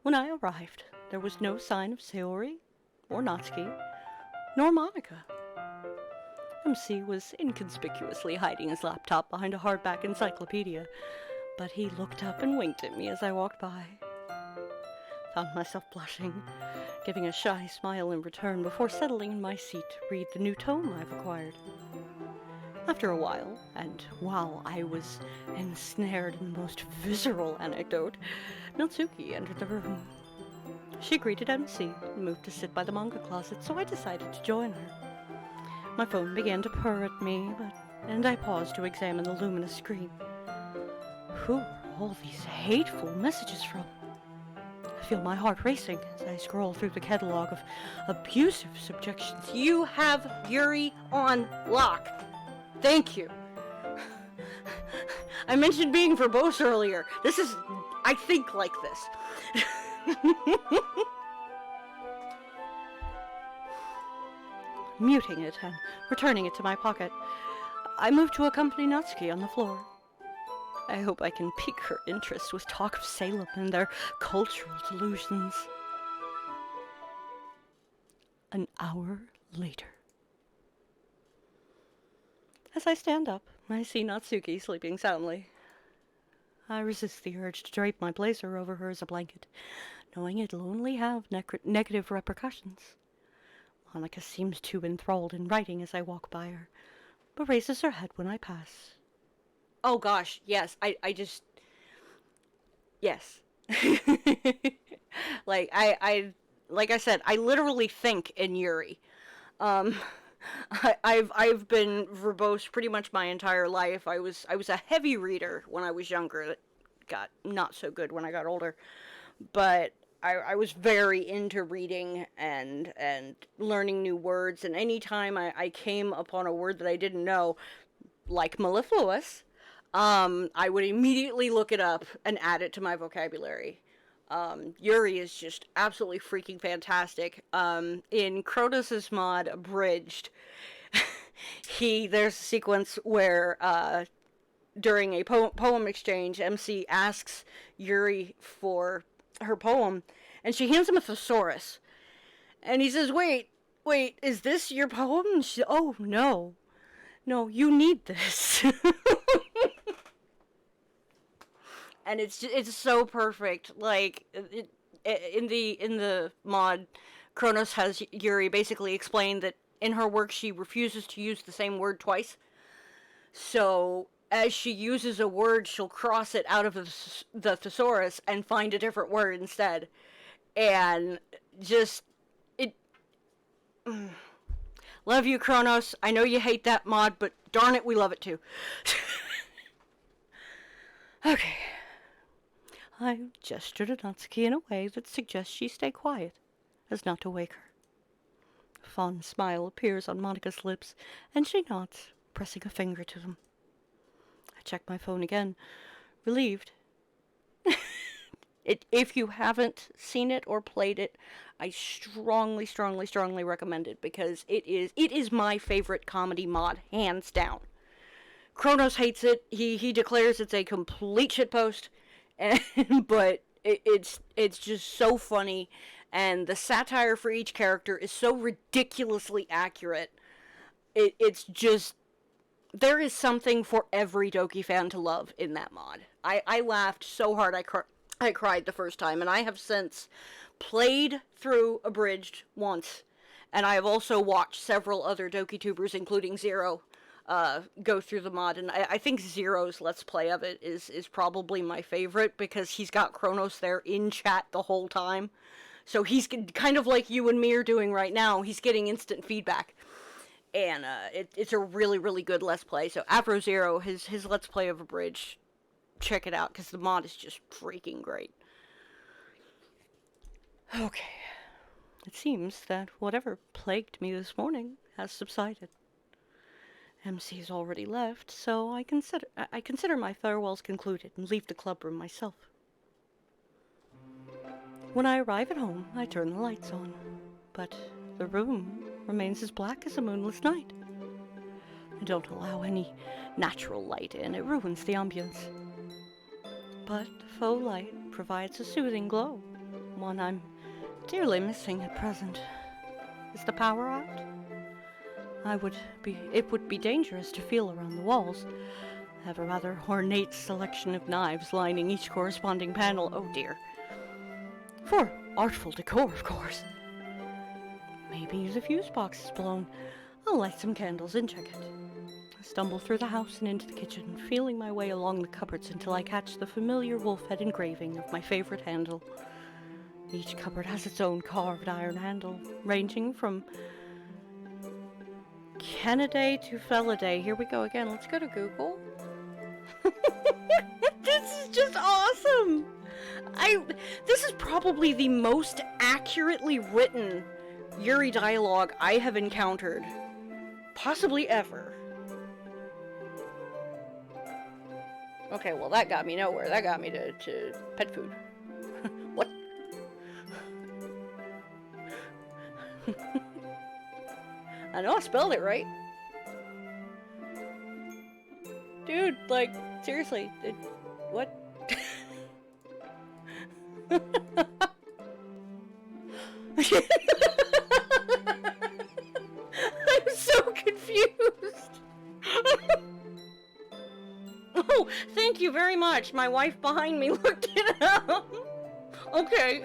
When I arrived, there was no sign of Sayori, or Natsuki, nor Monica. MC was inconspicuously hiding his laptop behind a hardback encyclopedia, but he looked up and winked at me as I walked by. Found myself blushing, giving a shy smile in return before settling in my seat to read the new tome I've acquired. After a while, and while I was ensnared in the most visceral anecdote, Natsuki entered the room. She greeted MC and moved to sit by the manga closet, so I decided to join her. My phone began to purr at me, and I paused to examine the luminous screen. Who are all these hateful messages from? I feel my heart racing as I scroll through the catalog of abusive subjections. You have Yuri on lock. Thank you. I mentioned being verbose earlier. This is, I think, like this. Muting it and returning it to my pocket, I moved to accompany Natsuki on the floor. I hope I can pique her interest with talk of Salem and their cultural delusions. An hour later. As I stand up, I see Natsuki sleeping soundly. I resist the urge to drape my blazer over her as a blanket, knowing it'll only have negative repercussions. Monica seems too enthralled in writing as I walk by her, but raises her head when I pass. Oh gosh, yes, I just... Yes. Like like I said, I literally think in Yuri. Um, I've been verbose pretty much my entire life. I was a heavy reader when I was younger. It got not so good when I got older, but I was very into reading and learning new words. And anytime I came upon a word that I didn't know, like mellifluous, I would immediately look it up and add it to my vocabulary. Yuri is just absolutely freaking fantastic. In Kronos' mod Abridged, there's a sequence where during a poem exchange, MC asks Yuri for her poem, and she hands him a thesaurus, and he says, "Wait, is this your poem?" And she, "Oh no, you need this." And it's so perfect. Like in the mod, Kronos has Yuri basically explain that in her work she refuses to use the same word twice. So as she uses a word, she'll cross it out of the thesaurus and find a different word instead. And just it. Love you, Kronos. I know you hate that mod, but darn it, we love it too. Okay. I gestured at Natsuki in a way that suggests she stay quiet, as not to wake her. A fond smile appears on Monica's lips, and she nods, pressing a finger to them. I check my phone again, relieved. If you haven't seen it or played it, I strongly recommend it, because it is my favorite comedy mod, hands down. Kronos hates it. He declares it's a complete shitpost. But it's just so funny, and the satire for each character is so ridiculously accurate. It's just, there is something for every Doki fan to love in that mod. I laughed so hard I cried the first time, and I have since played through Abridged once, and I have also watched several other Doki tubers, including Zero, go through the mod, and I think Zero's Let's Play of it is probably my favorite, because he's got Kronos there in chat the whole time. So he's kind of like you and me are doing right now. He's getting instant feedback. And it's a really good Let's Play. So Afro Zero, his Let's Play of a Bridge, check it out, because the mod is just freaking great. Okay. It seems that whatever plagued me this morning has subsided. MC's already left, so I consider my farewells concluded and leave the club room myself. When I arrive at home, I turn the lights on, but the room remains as black as a moonless night. I don't allow any natural light in, it ruins the ambience. But faux light provides a soothing glow, one I'm dearly missing at present. Is the power out? It would be dangerous to feel around the walls. I have a rather ornate selection of knives lining each corresponding panel. Oh dear. For artful decor, of course. Maybe the fuse box is blown. I'll light some candles and check it. I stumble through the house and into the kitchen, feeling my way along the cupboards until I catch the familiar wolf head engraving of my favorite handle. Each cupboard has its own carved iron handle, ranging from Canidae to Felidae. Here we go again. Let's go to Google. This is just awesome. This is probably the most accurately written Yuri dialogue I have encountered, possibly ever. Okay, well that got me nowhere. That got me to pet food. What? I know I spelled it right. Dude, like, seriously, what? I'm so confused. Oh, thank you very much. My wife behind me looked it up. Okay.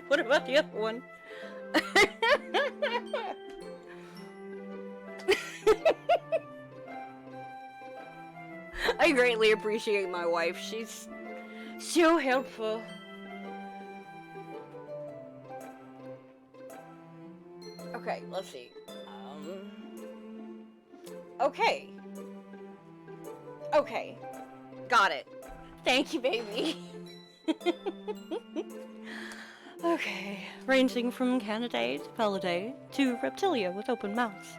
What about the other one? I greatly appreciate my wife. She's So helpful. Okay, let's see. Okay. Okay. Got it. Thank you, baby. Okay. Ranging from Canidae to Pelidae to Reptilia with open mouths.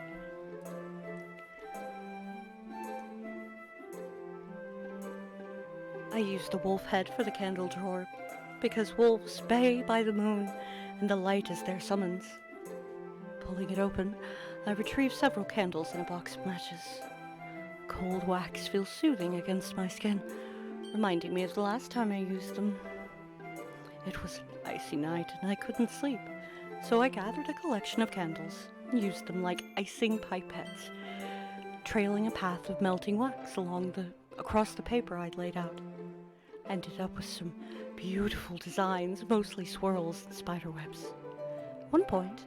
I used the wolf head for the candle drawer, because wolves bay by the moon, and the light is their summons. Pulling it open, I retrieved several candles in a box of matches. Cold wax feels soothing against my skin, reminding me of the last time I used them. It was an icy night and I couldn't sleep, so I gathered a collection of candles and used them like icing pipettes, trailing a path of melting wax across the paper I'd laid out. Ended up with some beautiful designs, mostly swirls and spiderwebs. At one point,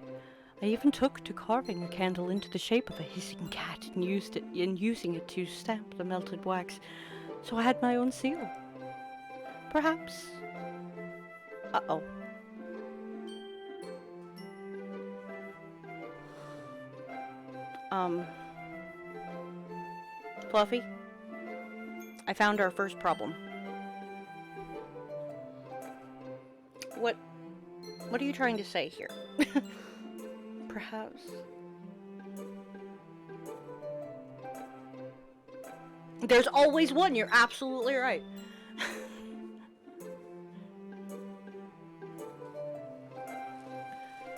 I even took to carving a candle into the shape of a hissing cat and using it to stamp the melted wax, so I had my own seal. Perhaps... Uh-oh. Fluffy? I found our first problem. What are you trying to say here? Perhaps. There's always one, you're absolutely right.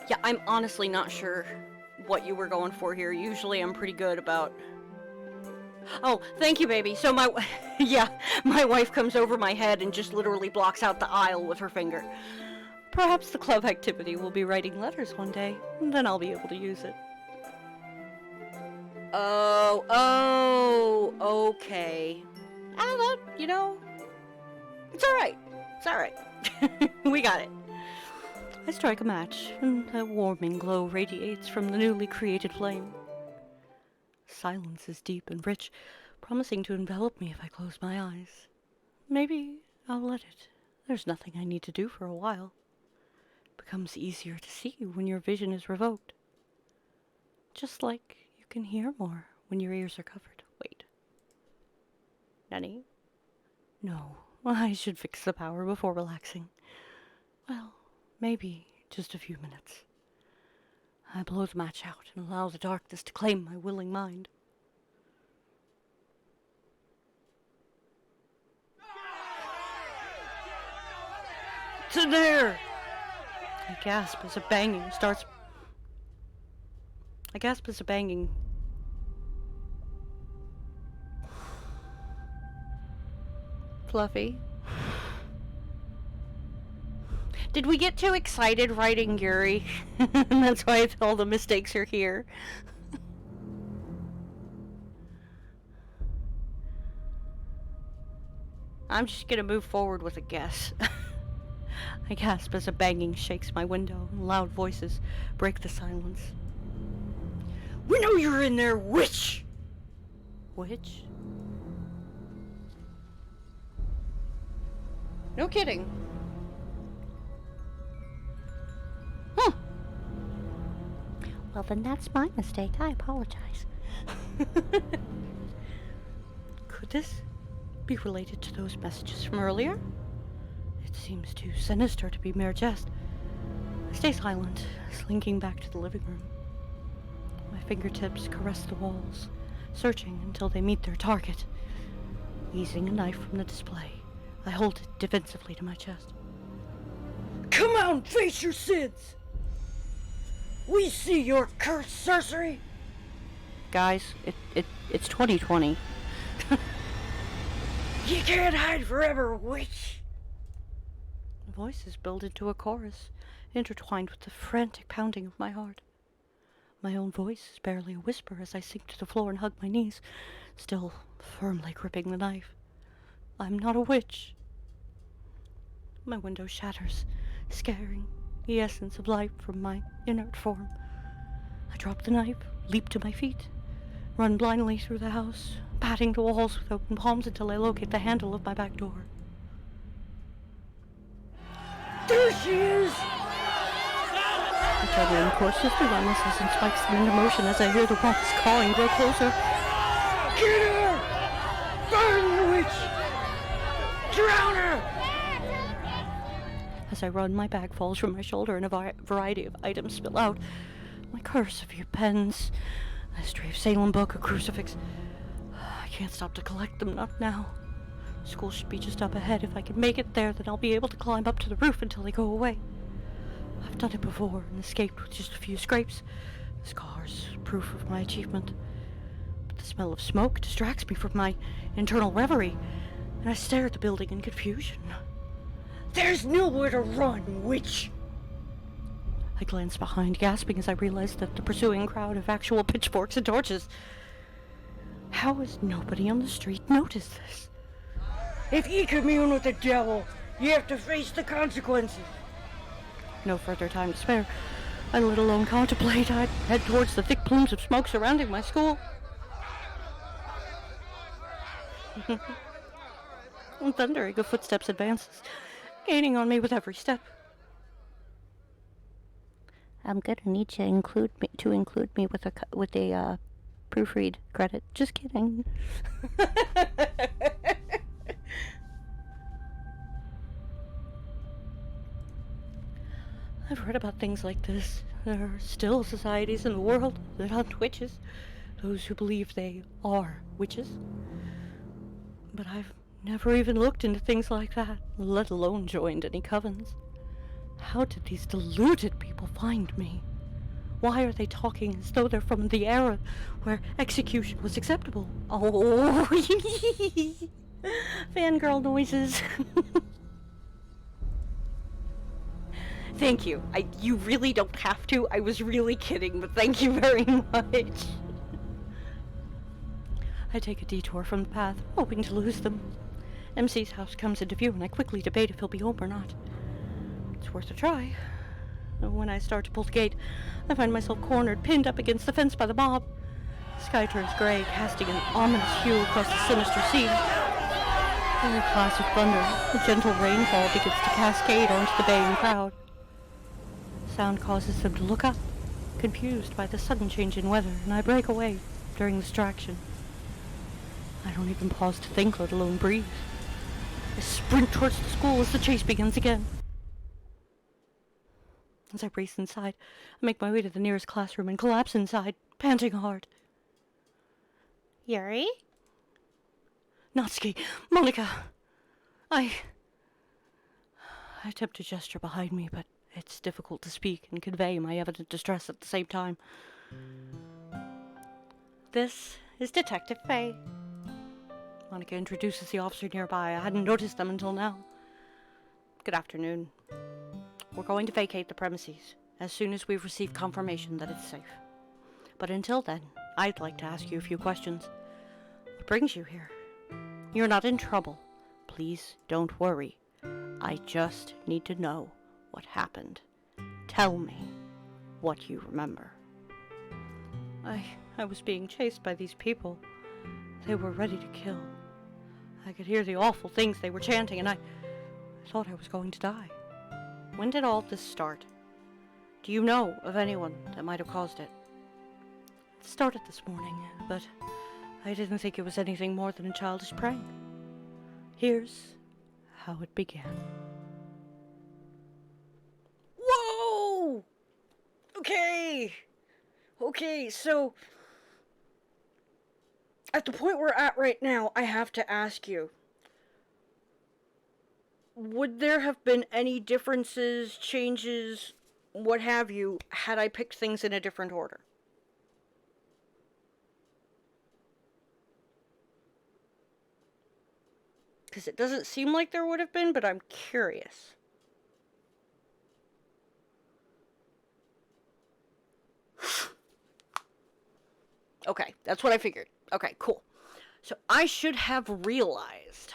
Yeah, I'm honestly not sure what you were going for here. Usually I'm pretty good about... Oh, thank you, baby. So my wife comes over my head and just literally blocks out the aisle with her finger. Perhaps the club activity will be writing letters one day, and then I'll be able to use it. Oh, okay. That, it's alright. It's alright. We got it. I strike a match, and a warming glow radiates from the newly created flame. Silence is deep and rich, promising to envelop me if I close my eyes. Maybe I'll let it. There's nothing I need to do for a while. It becomes easier to see when your vision is revoked. Just like you can hear more when your ears are covered. Wait. Nanny? No, I should fix the power before relaxing. Well, maybe just a few minutes. I blow the match out and allow the darkness to claim my willing mind. It's in there! I gasp as a banging starts... Fluffy? Did we get too excited writing Yuri? And that's why all the mistakes are here. I'm just gonna move forward with a guess. I gasp as a banging shakes my window and loud voices break the silence. We know you're in there, witch! Witch? No kidding. Well, then that's my mistake. I apologize. Could this be related to those messages from earlier? It seems too sinister to be mere jest. I stay silent, slinking back to the living room. My fingertips caress the walls, searching until they meet their target. Easing a knife from the display, I hold it defensively to my chest. Come out and face your sins! We see your cursed sorcery! Guys, it's 2020. You can't hide forever, witch! The voices build into a chorus, intertwined with the frantic pounding of my heart. My own voice is barely a whisper as I sink to the floor and hug my knees, still firmly gripping the knife. I'm not a witch. My window shatters, scaring the essence of life from my inert form. I drop the knife, leap to my feet, run blindly through the house, patting the walls with open palms until I locate the handle of my back door. There she is! The adrenaline courses through my muscles and spikes them into motion as I hear the raucous cawing grow closer. Get her! Burn the witch! Drown her! As I run, my bag falls from my shoulder and a variety of items spill out. My curse, a few pens, a stray of Salem book, a crucifix. I can't stop to collect them, not now. School should be just up ahead. If I can make it there, then I'll be able to climb up to the roof until they go away. I've done it before and escaped with just a few scrapes. The scars, proof of my achievement. But the smell of smoke distracts me from my internal reverie, and I stare at the building in confusion. There's nowhere to run, witch! I glance behind, gasping as I realize that the pursuing crowd have actual pitchforks and torches. How has nobody on the street noticed this? If you commune with the devil, you have to face the consequences. No further time to spare. I let alone contemplate. I'd head towards the thick plumes of smoke surrounding my school. And thundering of footsteps advances, gaining on me with every step. I'm gonna need to include me with a proofread credit. Just kidding. I've read about things like this. There are still societies in the world that hunt witches, those who believe they are witches. But I've never even looked into things like that, let alone joined any covens. How did these deluded people find me? Why are they talking as though they're from the era where execution was acceptable? Oh, fangirl noises. Thank you. You really don't have to. I was really kidding, but thank you very much. I take a detour from the path, hoping to lose them. MC's house comes into view, and I quickly debate if he'll be home or not. It's worth a try. When I start to pull the gate, I find myself cornered, pinned up against the fence by the mob. The sky turns gray, casting an ominous hue across the sinister scene. In a clash of thunder, a gentle rainfall begins to cascade onto the baying crowd. Sound causes them to look up, confused by the sudden change in weather, and I break away during the distraction. I don't even pause to think, let alone breathe. I sprint towards the school as the chase begins again. As I race inside, I make my way to the nearest classroom and collapse inside, panting hard. Yuri? Natsuki! Monica! I attempt to gesture behind me, but it's difficult to speak and convey my evident distress at the same time. This is Detective Faye. Monica introduces the officer nearby. I hadn't noticed them until now. Good afternoon. We're going to vacate the premises as soon as we've received confirmation that it's safe. But until then, I'd like to ask you a few questions. What brings you here? You're not in trouble. Please don't worry. I just need to know what happened. Tell me what you remember. I was being chased by these people. They were ready to kill. I could hear the awful things they were chanting, and I thought I was going to die. When did all this start? Do you know of anyone that might have caused it? It started this morning, but I didn't think it was anything more than a childish prank. Here's how it began. Whoa! Okay, so at the point we're at right now, I have to ask you, would there have been any differences, changes, what have you, had I picked things in a different order? Because it doesn't seem like there would have been, but I'm curious. Okay, that's what I figured. Okay, cool. So I should have realized.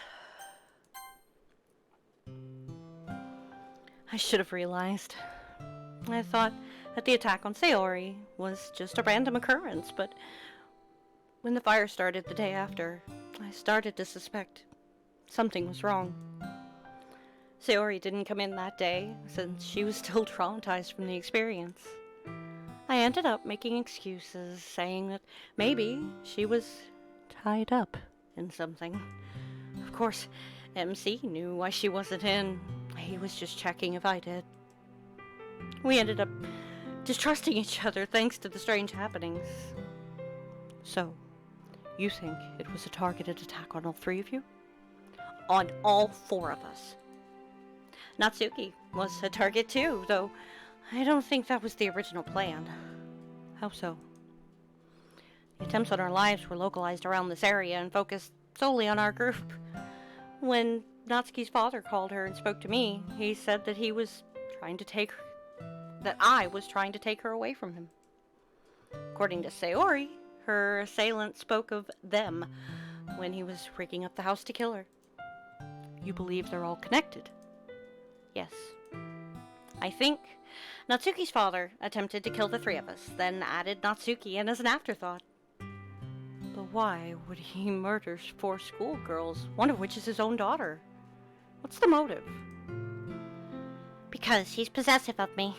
I thought that the attack on Sayori was just a random occurrence, but when the fire started the day after, I started to suspect something was wrong. Sayori didn't come in that day, since she was still traumatized from the experience. I ended up making excuses, saying that maybe she was tied up in something. Of course, MC knew why she wasn't in. He was just checking if I did. We ended up distrusting each other thanks to the strange happenings. So, you think it was a targeted attack on all three of you? On all four of us. Natsuki was a target too, though I don't think that was the original plan. How so? The attempts on our lives were localized around this area and focused solely on our group. When Natsuki's father called her and spoke to me, he said that I was trying to take her away from him. According to Sayori, her assailant spoke of them when he was rigging up the house to kill her. You believe they're all connected? Yes. I think Natsuki's father attempted to kill the three of us, then added Natsuki in as an afterthought. But why would he murder 4 schoolgirls, one of which is his own daughter? What's the motive? Because he's possessive of me.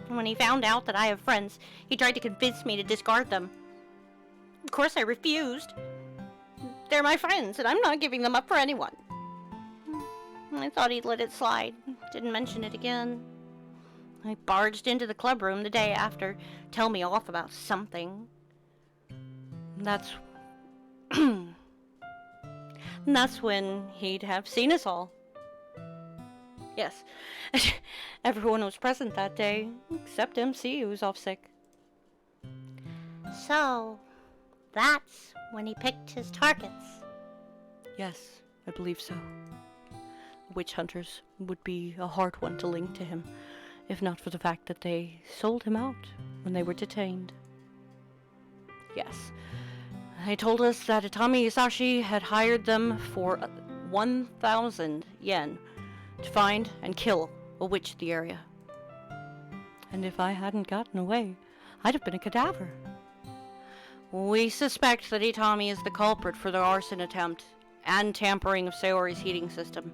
When he found out that I have friends, he tried to convince me to discard them. Of course I refused. They're my friends, and I'm not giving them up for anyone. I thought he'd let it slide. Didn't mention it again. I barged into the club room the day after, tell me off about something. That's when he'd have seen us all. Yes, everyone was present that day, except MC, who was off sick. So, that's when he picked his targets. Yes, I believe so. Witch hunters would be a hard one to link to him, if not for the fact that they sold him out when they were detained. Yes, they told us that Itami Isashi had hired them for 1,000 yen to find and kill a witch in the area. And if I hadn't gotten away, I'd have been a cadaver. We suspect that Itami is the culprit for the arson attempt and tampering of Sayori's heating system.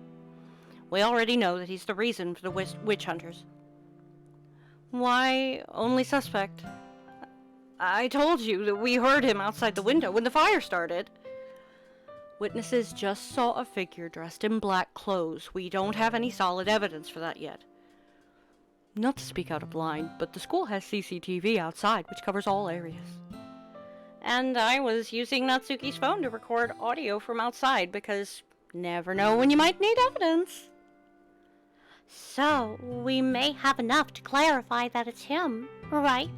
We already know that he's the reason for the witch hunters. Why only suspect? I told you that we heard him outside the window when the fire started. Witnesses just saw a figure dressed in black clothes. We don't have any solid evidence for that yet. Not to speak out of line, but the school has CCTV outside, which covers all areas. And I was using Natsuki's phone to record audio from outside, because never know when you might need evidence. So, we may have enough to clarify that it's him, right?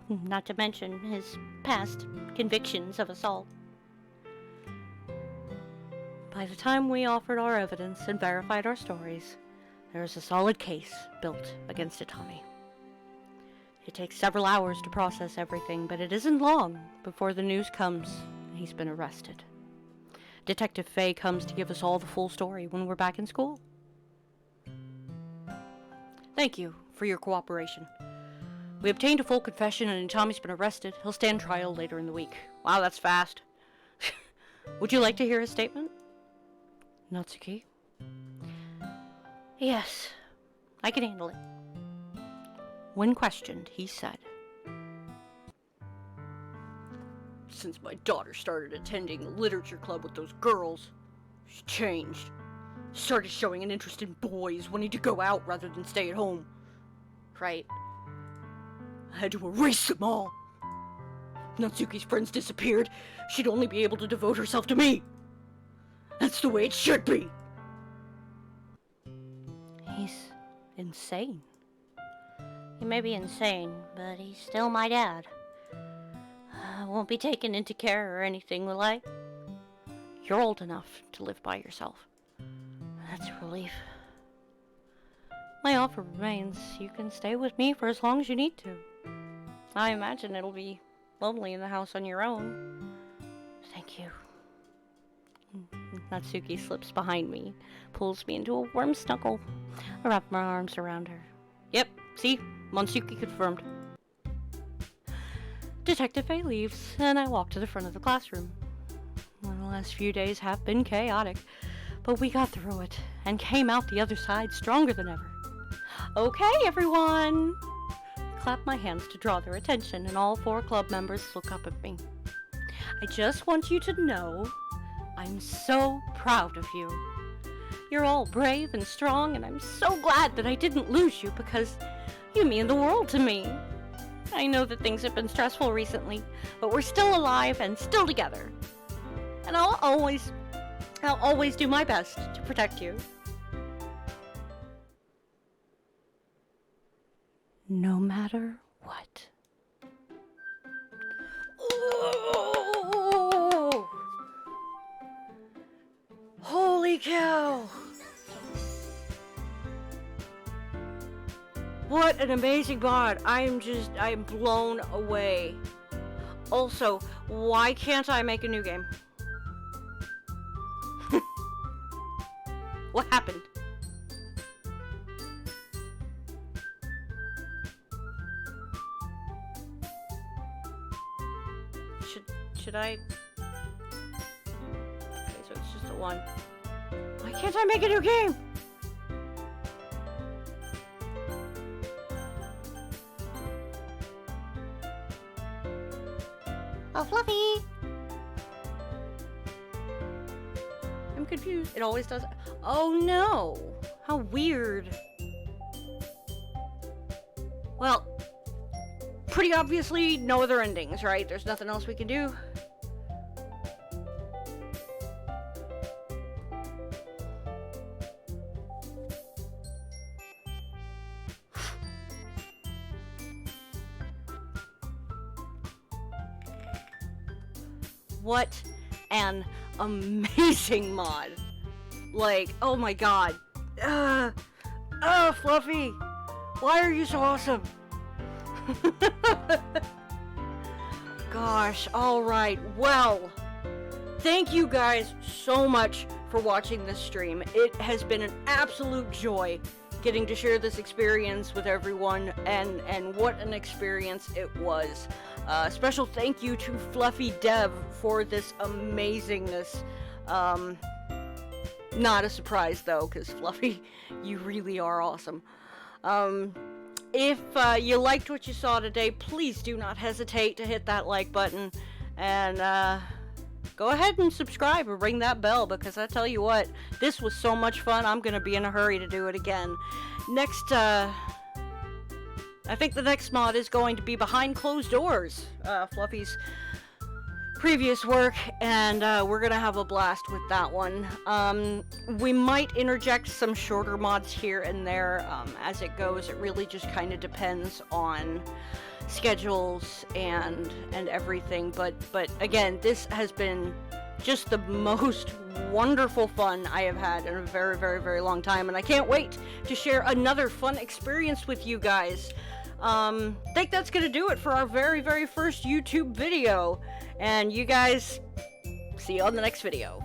Not to mention his past convictions of assault. By the time we offered our evidence and verified our stories, there was a solid case built against Itami. It takes several hours to process everything, but it isn't long before the news comes and he's been arrested. Detective Faye comes to give us all the full story when we're back in school. Thank you for your cooperation. We obtained a full confession and Itami's been arrested. He'll stand trial later in the week. Wow, that's fast. Would you like to hear his statement? Natsuki? Yes, I can handle it. When questioned, he said, "Since my daughter started attending the literature club with those girls, she changed. She started showing an interest in boys, wanting to go out rather than stay at home. Right? I had to erase them all. Natsuki's friends disappeared. She'd only be able to devote herself to me. That's the way it should be." He's insane. He may be insane, but he's still my dad. I won't be taken into care or anything, will I? You're old enough to live by yourself. That's a relief. My offer remains. You can stay with me for as long as you need to. I imagine it'll be lonely in the house on your own. Thank you. Natsuki slips behind me, pulls me into a warm snuggle. I wrap my arms around her. Yep, see? Monsuki confirmed. Detective Faye leaves, and I walk to the front of the classroom. Well, the last few days have been chaotic, But we got through it and came out the other side stronger than ever. Okay, everyone! Clap my hands to draw their attention, and all 4 club members look up at me. I just want you to know I'm so proud of you. You're all brave and strong, and I'm so glad that I didn't lose you because you mean the world to me. I know that things have been stressful recently, but we're still alive and still together. And I'll always do my best to protect you. No matter what. Ooh. Holy cow! What an amazing mod. I'm blown away. Also, why can't I make a new game? What happened? Should I? Okay, so it's just a 1. Why can't I make a new game? Oh, Fluffy! I'm confused. It always does. Oh no! How weird. Well, pretty obviously no other endings, right? There's nothing else we can do. What an amazing mod. Like, oh my god. Fluffy. Why are you so awesome? Gosh, alright. Well, thank you guys so much for watching this stream. It has been an absolute joy getting to share this experience with everyone, and what an experience it was. Special thank you to FluffyDev for this amazingness. Not a surprise though, because Fluffy, you really are awesome. If you liked what you saw today, please do not hesitate to hit that like button, and go ahead and subscribe or ring that bell, because I tell you what, this was so much fun, I'm gonna be in a hurry to do it again. Next, I think the next mod is going to be Behind Closed Doors, Fluffy's previous work, and we're gonna have a blast with that one. We might interject some shorter mods here and there as it goes. It really just kind of depends on schedules and everything, but again, this has been just the most wonderful fun I have had in a very, very, very long time, and I can't wait to share another fun experience with you guys. Think that's gonna do it for our very, very first YouTube video, and you guys, see you on the next video.